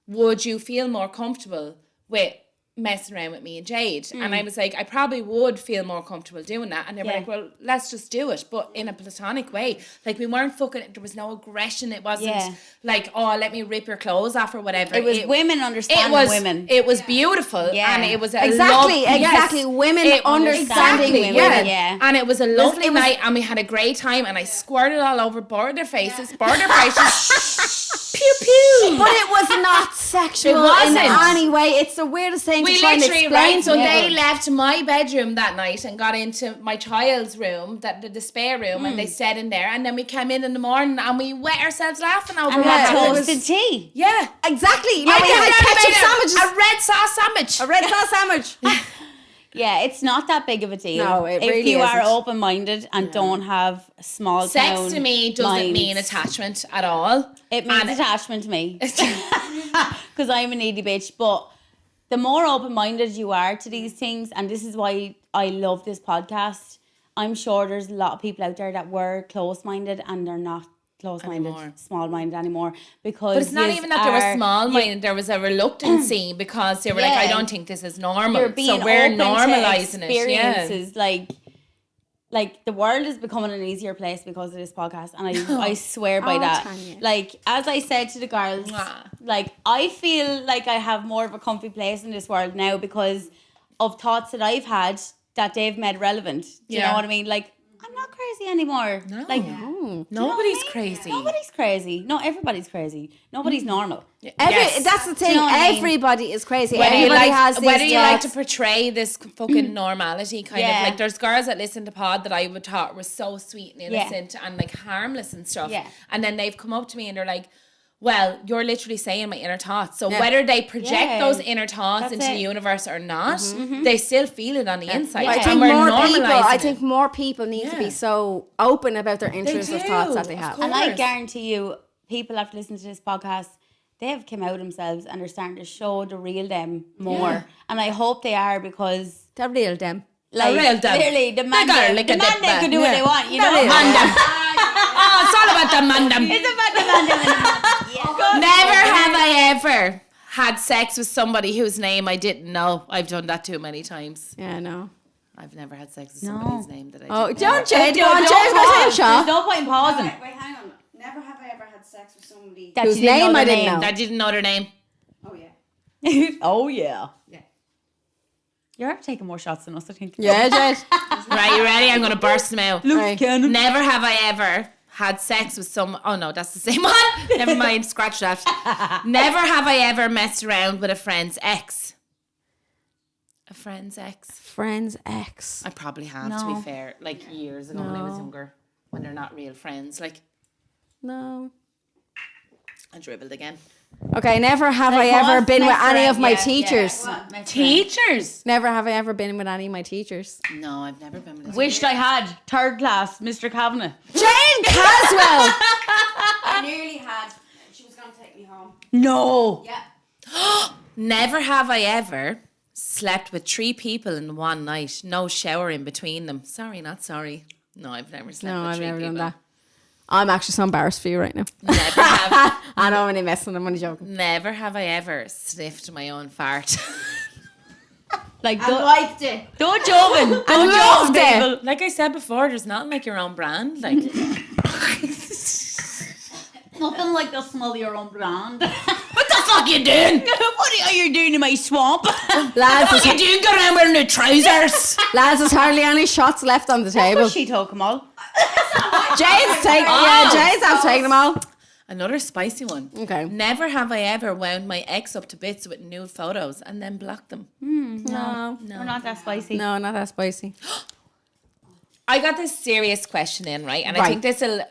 would you feel more comfortable with messing around with me and Jade? And I was like, I probably would feel more comfortable doing that. And they were like, well, let's just do it, but in a platonic way. Like, we weren't fucking, there was no aggression. It wasn't like, oh, let me rip your clothes off or whatever. It was women understanding women. It was beautiful. And it was a exactly women understanding women. And it was a lovely night, and we had a great time, and I squirted all over, bored their faces, bored their faces. Pew pew. But it was not sexual in any way. It's the weirdest thing to try and explain. So they left my bedroom that night and got into my child's room, the spare room, and they stayed in there. And then we came in the morning and we wet ourselves laughing over and had toasted tea. Yeah, exactly. No, we had ketchup sandwiches, a red sauce sandwich, Yeah, it's not that big of a deal. No, it really if you isn't. are open-minded and don't have small sex town to me doesn't minds, mean attachment at all. It means attachment to me because I'm a needy bitch. But the more open-minded you are to these things, and this is why I love this podcast. I'm sure there's a lot of people out there that were close-minded and they're not close-minded, small-minded anymore. Because but it's not even that they were small-minded. There was a reluctancy because they were like, I don't think this is normal. You're being so we're open normalizing to it. experiences. Like the world is becoming an easier place because of this podcast, and I swear by that. Tanya. Like, as I said to the girls, like, I feel like I have more of a comfy place in this world now because of thoughts that I've had that they've made relevant. Do you know what I mean? Like, I'm not crazy anymore. No. Like, Nobody's crazy. Nobody's crazy. No, everybody's crazy. Nobody's normal. That's the thing. You know what I mean? Everybody is crazy. Whether Everybody you has these whether you like to thoughts. portray this fucking normality kind of Yeah. like, there's girls that listen to pod that I would thought were so sweet and innocent and like harmless and stuff. Yeah. And then they've come up to me and they're like, well, you're literally saying my inner thoughts. So whether they project those inner thoughts into the universe or not, they still feel it on the inside. I think more people need to be so open about their intrusive thoughts that they have. And I guarantee you, people after listening to this podcast, they have come out themselves and are starting to show the real them more. Yeah. And I hope they are, because the real them. Like, clearly, the man they can do what they want, you know? Mandem. Oh, it's all about the mandem. It's about the mandem. Never have I ever had sex with somebody whose name I didn't know. I've done that too many times. Yeah, no. I've never had sex with somebody's name that I didn't know. Don't Jade. Go on, Jade. There's no point in pausing. Wait, hang on. Never have I ever had sex with somebody whose name I didn't know. I didn't know their name. Oh, yeah. Oh, yeah. Yeah. You're ever taking more shots than us, I think. Yeah, Jade. Right, you ready? I'm going to burst them out. Right. Never have I ever had sex with some... Oh, no, that's the same one. Never mind, scratch that. Never have I ever messed around with a friend's ex. A friend's ex? Friend's ex. I probably have, to be fair. Like, years ago when I was younger. When they're not real friends. Like... No. I dribbled again. Okay, never have I ever been with any of my teachers. Teachers? Never have I ever been with any of my teachers. No, I've never been with a Wished I had. Third class, Mr. Kavanagh. Jane Caswell! I nearly had. She was going to take me home. No. Yeah. Never have I ever slept with 3 people in one night. No shower in between them. Sorry, not sorry. No, I've never slept with 3 people. No, I've never done that. I'm actually so embarrassed for you right now. Never have. I know I'm only messing, I'm only joking. Never have I ever sniffed my own fart. Like, I liked it. don't joke. I loved it. Like I said before, there's nothing like your own brand. Like, Nothing like the smell of your own brand. what the fuck you doing? What are you doing in my swamp? Lads, What you doing? Go around wearing new trousers. lads, there's hardly any shots left on the table. What's she talking about? Jade's taking, Jade's after taking them all. Another spicy one. Okay. Never have I ever wound my ex up to bits with nude photos and then blocked them. No. We're not that spicy. No, not that spicy. I got this serious question in, right? And I think this will,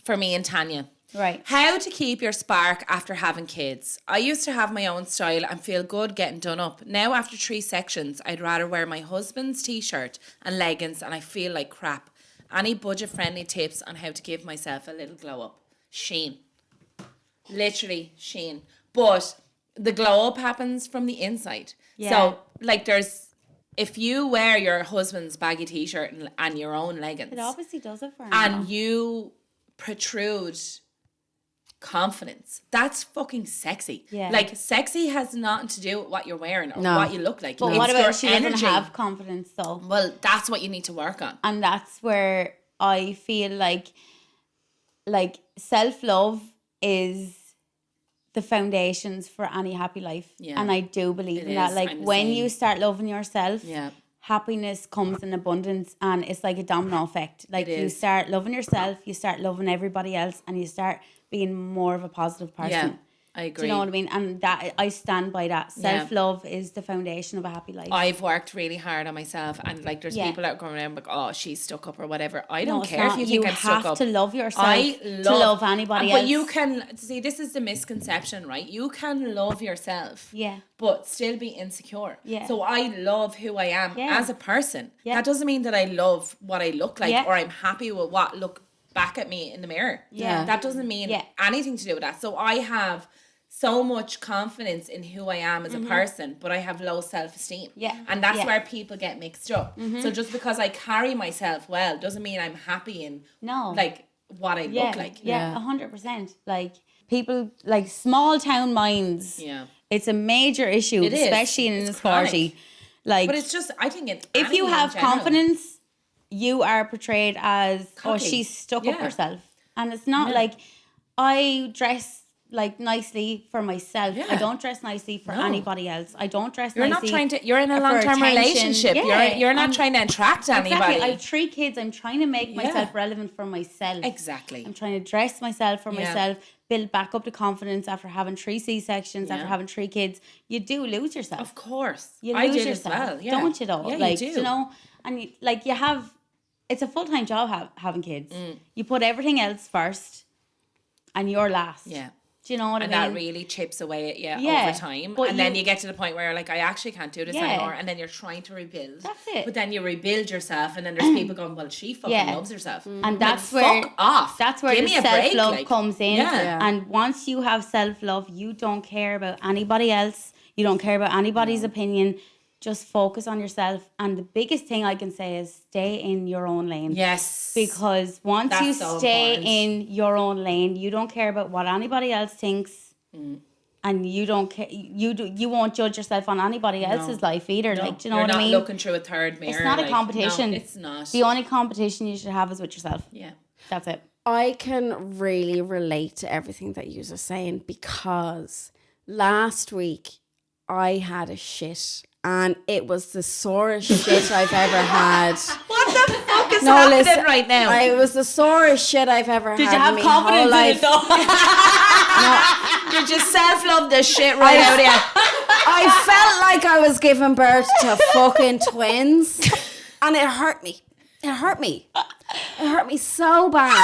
for me and Tanya. Right. How to keep your spark after having kids. I used to have my own style and feel good getting done up. Now after 3 sections, I'd rather wear my husband's t-shirt and leggings and I feel like crap. Any budget-friendly tips on how to give myself a little glow up? Sheen. Literally sheen. But the glow up happens from the inside. Yeah. So, like, there's if you wear your husband's baggy t-shirt and your own leggings, It obviously does it for him. and you protrude confidence, that's fucking sexy. Yeah. Like, sexy has nothing to do with what you're wearing or No. what you look like. But It's what your about if she doesn't energy. have confidence though? Well, that's what you need to work on. And that's where I feel like self-love is the foundations for any happy life. Yeah. And I do believe It in that. is. Like I'm the when same. you start loving yourself, Yeah. happiness comes in abundance, and it's like a domino effect. Like It you is. start loving yourself, you start loving everybody else, and you start being more of a positive person. Yeah, I Do agree. you know what I mean? And that I stand by that. Yeah. Self-love is the foundation of a happy life. I've worked really hard on myself, and like there's Yeah. people out going around like, oh, she's stuck up or whatever. I No, don't it's care not. if you think I'm stuck have up. to love yourself I to love anybody but else. you can see, this is the misconception, right? You can love yourself, Yeah. but still be insecure. Yeah. So I love who I am Yeah. as a person. Yeah. That doesn't mean that I love what I look like Yeah. or I'm happy with what look back at me in the mirror. Yeah. That doesn't mean Yeah. anything to do with that. So I have so much confidence in who I am as a person, but I have low self-esteem. Yeah. And that's Yeah. where people get mixed up. So just because I carry myself well doesn't mean I'm happy in like what I look like. Yeah, 100%. Like people, like small town minds. Yeah. It's a major issue, It is. especially in It's this party. chronic. Like, But it's just, I think it's if you have confidence, you are portrayed as, oh, Cocky. she's stuck up Yeah. herself. And it's not like, I dress like nicely for myself. Yeah. I don't dress nicely for No. anybody else. I don't dress You're nicely. not trying to, you're in a for long-term attention. relationship. Yeah. You're not And- trying to attract anybody. Exactly. I have 3 kids. I'm trying to make myself relevant for myself. Exactly. I'm trying to dress myself for Yeah. myself, build back up the confidence after having 3 C-sections, after Yeah. having 3 kids. You do lose yourself. Of course. You I lose did yourself, as well. Yeah. don't you though? Yeah, Like, you do. you know, and you have, it's a full-time job having kids. You put everything else first and you're last. Yeah. Do you know what And I mean? that really chips away at you Yeah, over time. but And then you- you get to the point where you're like, I actually can't do this Yeah. anymore. And then you're trying to rebuild. That's it. But then you rebuild yourself, and then there's people going, well, she fucking Yeah. loves herself. And that's Like, where fuck off. That's where Give the me a break, self-love like. comes in. Yeah. Yeah. And once you have self-love, you don't care about anybody else. You don't care about anybody's opinion. Just focus on yourself. And the biggest thing I can say is stay in your own lane. Yes. Because once That's you so stay important. in your own lane, you don't care about what anybody else thinks. And you don't care. You won't judge yourself on anybody else's life either. Like, do you know you're what I mean? not looking through a third mirror. It's not a like, competition. No, it's not. The only competition you should have is with yourself. Yeah. That's it. I can really relate to everything that you are saying, because last week I had a shit and it was the sorest shit I've ever had. What the fuck is happening listen, right now? It was the sorest shit I've ever had. Did you have in my whole confidence in life. it though? You just self-love this shit right out here. I felt like I was giving birth to fucking twins, and it hurt me. It hurt me. It hurt me so bad.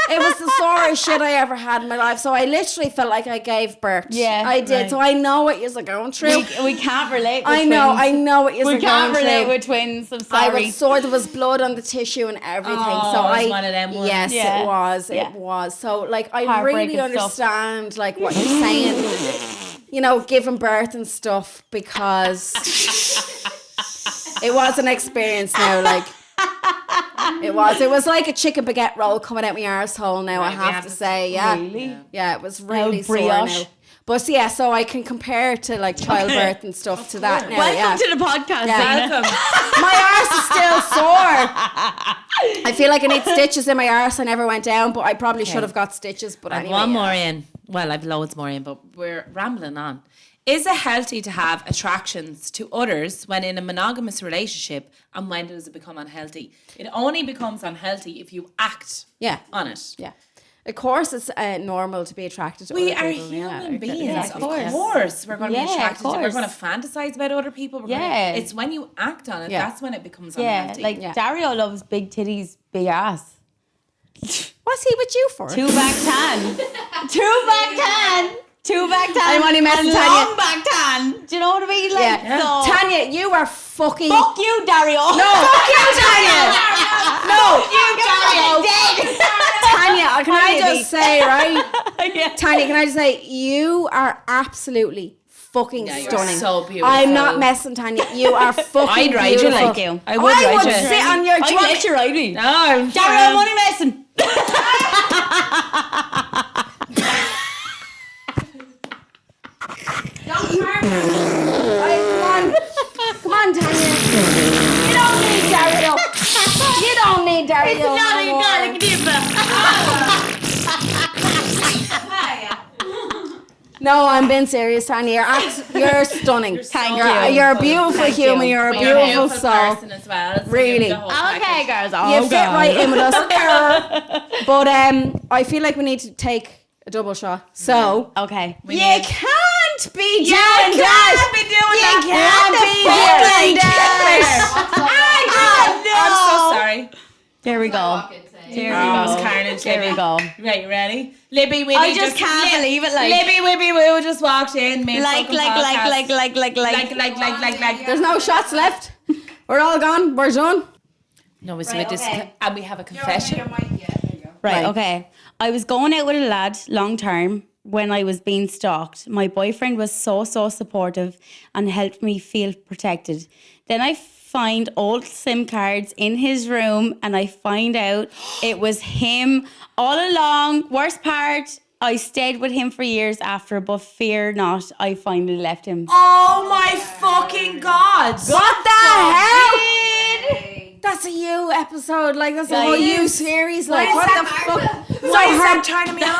It was the sorest shit I ever had in my life. So I literally felt like I gave birth. Yeah, I did. right. So I know what you're going through. We can't relate with I know what you're We going can't relate through. with twins. I'm I sorry. was sore. There was blood on the tissue and everything. Oh, So it was one of them ones. Yes, Yeah. it was. Yeah. It was. So like, I Heartbreaking really stuff. understand like what you're saying. You know, giving birth and stuff, because it was an experience now. Like it was like a chicken baguette roll coming out my arsehole. Now Right, I we have have to to- say, yeah, Really? yeah, it was really sore brioche. now. But yeah, so I can compare to like childbirth and stuff to that now. Welcome yeah. to the podcast, Yeah. Dana. My arse is still sore. I feel like I need stitches in my arse. I never went down, but I probably should have got stitches. But I've anyway, one yeah. more in. Well, I've loads more in, but we're rambling on. Is it healthy to have attractions to others when in a monogamous relationship, and when does it become unhealthy? It only becomes unhealthy if you act Yeah. on it. Yeah. Of course, it's normal to be attracted to We other are people. human beings. Yeah, of of course. course. We're going to Yeah, be of attracted to We're course. going to fantasize about other people. Yeah. It's when you act on it, Yeah. that's when it becomes Yeah, unhealthy. like Yeah. Dario loves big titties, big ass. What's he with you for? 2 back tan. 2 back tan. 2 back tan. I'm only messing and Tanya. long back tan. Do you know what I mean? Like, Yeah. so. Tanya, you are fucking. Fuck you, Dario. No, fuck you, Tanya. No, Dead. Tanya, can I just say, right? Yeah. Tanya, can I just say, you are absolutely fucking Yeah, you're stunning. so beautiful. I'm not messing, Tanya. You are fucking I'd ride you beautiful. like you. I would ride you. sit on your. I let you ride me. No, I'm Daryl, I'm only messing. Come on, Tanya. You don't need Dario. You don't need Dario. No, I'm being serious, Tanya. You're stunning. Thank you're, you. You're a beautiful Thank human. you. You're a But you're a beautiful beautiful soul. person as well. So Really. give the whole package. Okay, girls. You fit right in with us. But I feel like we need to take a double shot. So Okay. We you need- can't be doing You can't that. be doing You that. can't be doing that. I'm so sorry. There we go. There we It's go. carnage. There we Libby. go. Right, you ready? Libby, Wibby. I just can't believe it. Like, Libby, Wibby, Woo just walked in. Made like. There's no shots left. We're all gone. We're done. No, we submit this, and we have a confession. Right, okay. I was going out with a lad long term when I was being stalked. My boyfriend was so supportive and helped me feel protected. Then I find old SIM cards in his room and I find out it was him all along. Worst part, I stayed with him for years after, but fear not, I finally left him. Oh my fucking God! What the hell? That's a you episode. Like, that's a whole you series. Like, what the fuck? Why is that turning me on?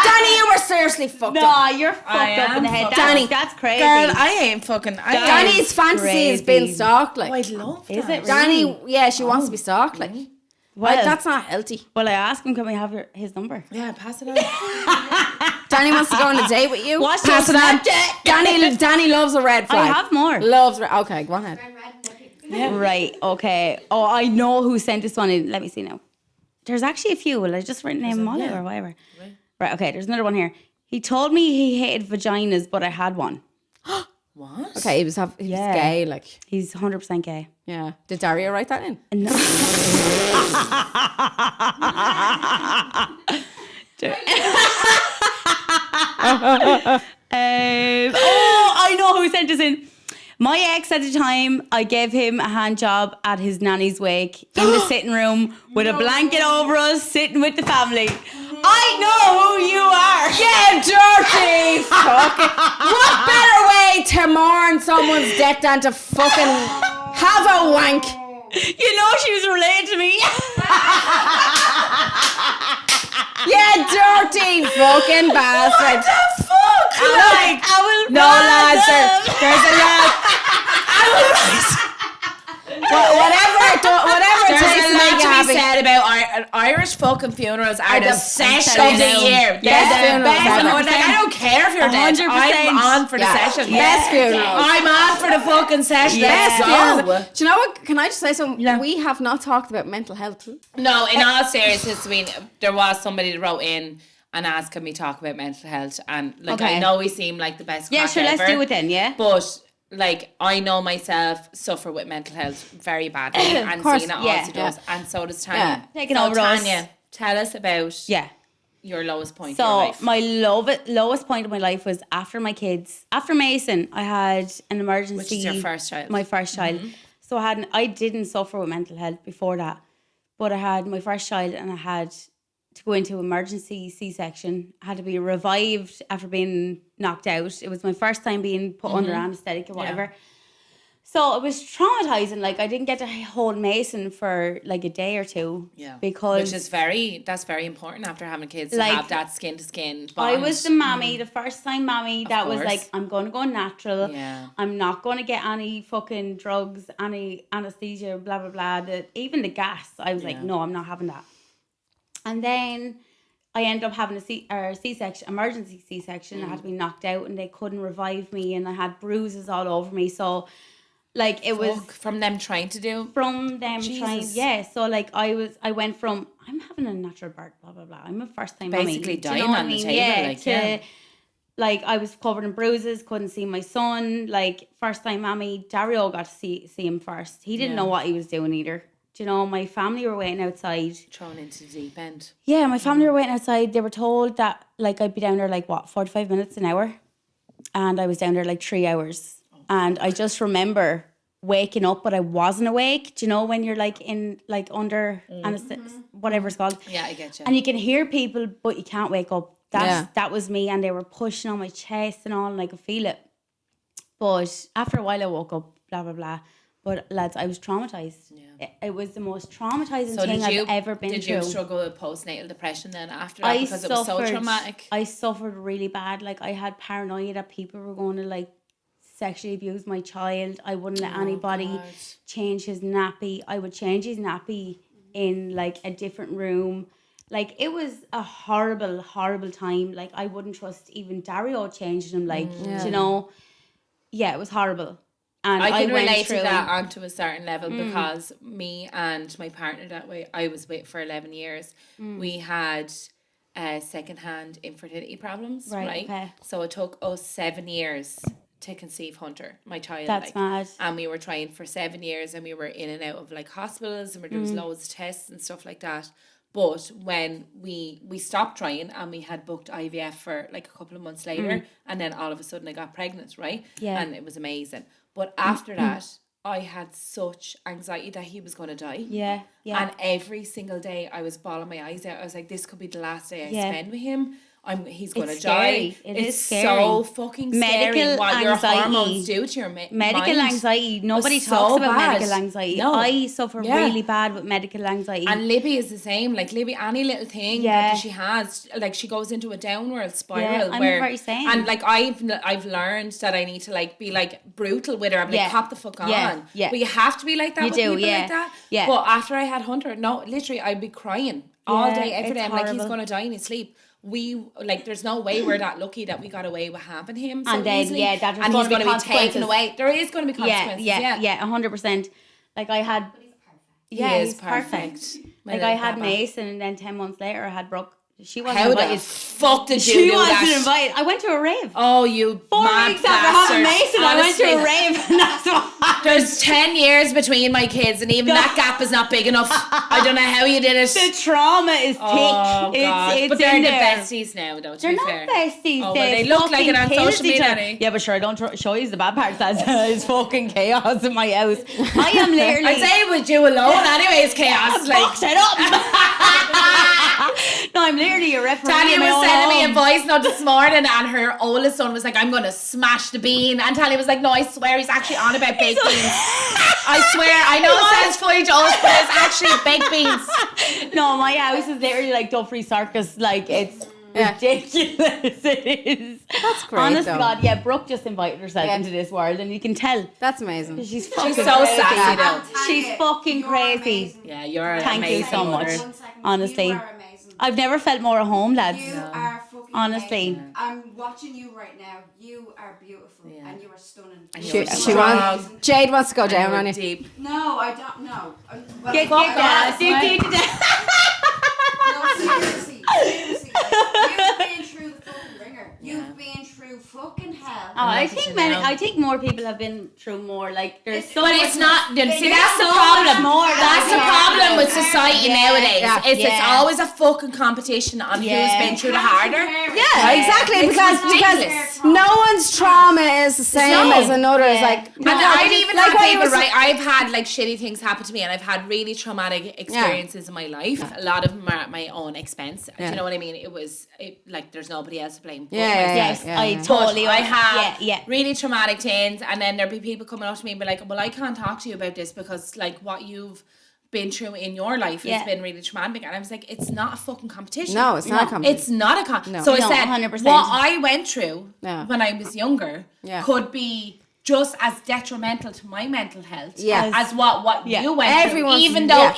Danny, you were seriously fucked up. Nah, you're fucked I up in the am head. fucked Danny, That's crazy. Girl, I ain't fucking. Danny's fantasy has been stalked. Like, I love that. Is it really? Danny, yeah, she wants to be stalked. Like, Well, that's not healthy. well, I asked him, can we have his number? Yeah, pass it on. Danny wants to go on a date with you. What's Pass your it on. Snapchat? Danny loves a red I flag. have more. Loves red. Okay, go ahead. Right, okay. Oh, I know who sent this one in. Let me see now. There's actually a few. Well, I just written name them all out or whatever. Right, okay, there's another one here. He told me he hated vaginas, but I had one. What? Okay, he was gay. Like, He's 100% gay. yeah. Did Dario write that in? No. I know who sent this in. My ex at the time, I gave him a hand job at his nanny's wake in the sitting room with a blanket over us, sitting with the family. I know who you are. Yeah, dirty fucking. What better way to mourn someone's death than to fucking have a wank? You know she was related to me. Yeah, dirty fucking bastard. What the fuck? I will No, lads, there's a lot. Whatever it There's takes a to lot make you to be happy. said about Irish fucking funerals are the sesh of telling the you. year. Best They're the funerals best. ever. Like, I don't care if you're dead. 100%. I'm on for the session. Best funerals. I'm on for the fucking session. Best Let's funerals. go. Do you know what? Can I just say something? Yeah. We have not talked about mental health. No, in all seriousness, there was somebody that wrote in and asked, can we talk about mental health? And like, Okay. I know we seem like the best Yeah, crack sure, let's ever, do it then, yeah? But like, I know myself suffer with mental health very badly, and course, Zena yeah, also does, and so does Tanya. Yeah. Taking so over us. Tanya, tell us about Yeah. your lowest point in So your life. my lowest point of my life was after my kids. After Mason, I had an emergency. Which is your first child. My first child. So I didn't suffer with mental health before that, but I had my first child and I had to go into emergency C-section. I had to be revived after being knocked out. It was my first time being put under anesthetic or whatever. So it was traumatizing. Like, I didn't get to hold Mason for like a day or two. Yeah, Because which is that's very important after having kids to Like, have that skin to skin I bond. was the mammy, the first time mammy that was course. like, I'm going to go natural. Yeah. I'm not going to get any fucking drugs, any anesthesia, blah, blah, blah. Even the gas, I was like, no, I'm not having that. And then I ended up having a C-section, emergency C-section. I had to be knocked out and they couldn't revive me and I had bruises all over me. So like it was from them trying to do. from them trying, Jesus. yeah. So like I went from I'm having a natural birth, blah blah blah. I'm a first time mommy. Basically Do you know dying what on I the mean? table, Yeah, like, to, yeah. like I was covered in bruises, couldn't see my son. Like first time mommy, Dario got to see him first. He didn't know what he was doing either. Do you know, my family were waiting outside. Thrown into the deep end. Yeah, my family were waiting outside. They were told that like I'd be down there like 45 minutes an hour. and I was down there like 3 hours. And I just remember waking up, but I wasn't awake. Do you know when you're like in like under whatever it's called? Yeah, I get you. And you can hear people, but you can't wake up. That was me, and they were pushing on my chest and all, and I could feel it. But after a while, I woke up. Blah blah blah. But lads, I was traumatized. Yeah. It was the most traumatizing thing I've ever been through. Did you struggle with postnatal depression then after that because it was so traumatic? I suffered really bad. Like I had paranoia that people were going to like sexually abuse my child. I wouldn't let anybody change his nappy. I would change his nappy in like a different room. Like it was a horrible, horrible time. Like I wouldn't trust even Dario changing him. Like you know, it was horrible. And I can relate to that onto a certain level because me and my partner that way, I was with for 11 years. We had secondhand infertility problems, right? Okay. So it took us 7 years to conceive Hunter, my child. That's mad. And we were trying for 7 years, and we were in and out of like hospitals, and there was loads of tests and stuff like that. But when we stopped trying and we had booked IVF for like a couple of months later, and then all of a sudden I got pregnant, right? Yeah. And it was amazing. But after that, I had such anxiety that he was going to die. Yeah, yeah. And every single day I was bawling my eyes out. I was like, this could be the last day I spend with him. He's going to die. It's so fucking scary what your hormones do to your medical anxiety. Nobody talks about medical anxiety. No. I suffer really bad with medical anxiety. And Libby is the same. Like Libby, any little thing that she has, like she goes into a downward spiral. I'm very same. And like I've learned that I need to like be like brutal with her. I'm like, cop the fuck on. Yeah. But you have to be like that with people like that. Yeah. But after I had Hunter, no, literally I'd be crying all day, every day. I'm like, he's going to die in his sleep. There's no way we're that lucky that we got away with having him so and then easily. And he's going to be taken away. There is going to be consequences. Yeah, 100%. Like I had, he is perfect. Like I had Mason, and then 10 months later I had Brooke. She wasn't How invited. The fuck did you do that? She wasn't invited. I went to a rave. Oh, you 4 mad weeks after having Mason, honestly, I went to a rave. And that's what happened. There's 10 years between my kids, and even that gap is not big enough. I don't know how you did it. The trauma is thick. Oh, God. It's but they're the there. besties now, though, to they're be not fair. Besties. Oh, well, they look like it on social media. Yeah, but sure, I don't show you the bad parts. It's fucking chaos in my house. I am literally... I'd say it was you alone anyway, it's chaos. Like, shut up. No, I'm literally a referee. Tanya was sending me a voice note this morning, and her oldest son was like, I'm going to smash the bean. And Tanya was like, no, I swear he's actually on about baked beans. I swear, I know it sounds funny to us, but it's actually baked beans. No, my house is literally like Duffrey Circus. Like, it's ridiculous. It is. That's great. Honest to God, Brooke just invited herself into this world, and you can tell. That's amazing. She's so crazy. sassy, though. She's fucking crazy. Amazing. Yeah, you're Thank amazing. you so much. Honestly. You are amazing. I've never felt more at home, lads. You are fucking honestly. amazing. I'm watching you right now. You are beautiful and you are stunning. Jade wants to go down on you. Deep. No, I don't know. Get down. No, seriously. You've been through the fucking ringer. You've been through fucking hell. Oh, I think more people have been through more. Like there's so but much. it's not. See, that's the so problem. More That's the problem with society nowadays. Yeah. It's always a fucking competition on who's been through the harder. Yeah, exactly. Because no one's trauma is the same as another's. Like, and I've even had people, right? I've had like shitty things happen to me, and I've had really traumatic experiences in my life. A lot of them are at my own expense. Do you know what I mean? Like there's nobody else to blame. Yes, I totally. I have really traumatic things, and then there'll be people coming up to me and be like, well, I can't talk to you about this because like what you've been through in your life has been really traumatic. And I was like, it's not a fucking competition. No, it's not a competition. It's not a competition. So I said 100%. what I went through when I was younger could be just as detrimental to my mental health as what you went through. Even though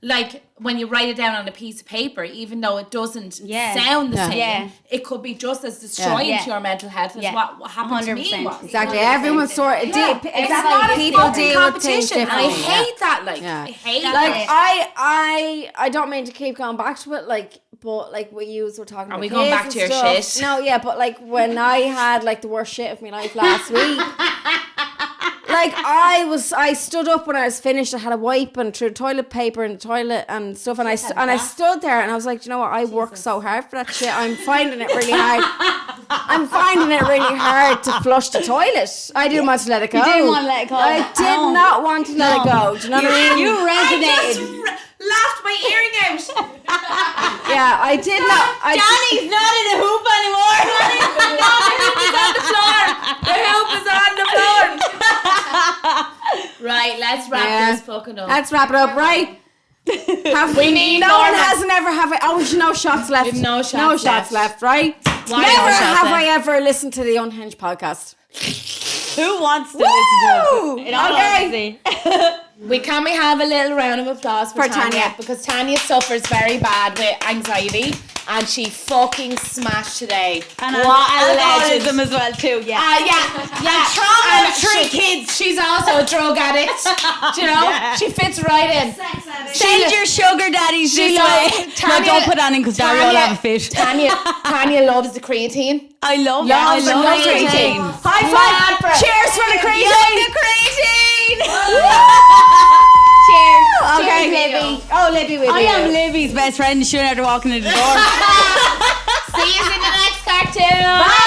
like when you write it down on a piece of paper, even though it doesn't sound the same, it could be just as destroying to your mental health as what happened 100%. To me was. Exactly. Everyone's sort of exactly. People deal with things differently. And I hate that. Like I hate that. I don't mean to keep going back to it. Like, but like what you were talking about. Are we going back to your shit? No, but like when I had like the worst shit of my life last week. Like I stood up when I was finished. I had a wipe and threw toilet paper in the toilet and stuff. And I stood there and I was like, you know what? I worked so hard for that shit. I'm finding it really hard. I'm finding it really hard to flush the toilet. I didn't want to let it go. You didn't want to let it go. I did not want to let it go. Do you know what I mean? You resonated. Laughed my earring out. Yeah, I did not. Johnny's not in a hoop anymore. The hoop is on the floor. Right, let's wrap this fucking up. Let's wrap it up, right? We need no more one has never have it. Oh, no shots left. We've no shots left, right? Why Never no shots have left? I ever listened to the Unhinged podcast. Who wants to listen to it? In all honesty. Can we have a little round of applause for Tanya? Because Tanya suffers very bad with anxiety and she fucking smashed today. And what a legend. alcoholism as well too, yeah. Yeah. Trauma And of 3 kids. She's also a drug addict. Do you know? Yeah. She fits right in. Send your sugar daddies this way. No, don't put that in because Daddy will have a fit. Tanya loves the creatine. I love creatine. High five. Cheers for the creatine. Cheers. Okay, Cheers, Libby. Oh, Libby with I you. am Libby's best friend. She shouldn't have to walk in the door. See you in the next cartoon. Bye.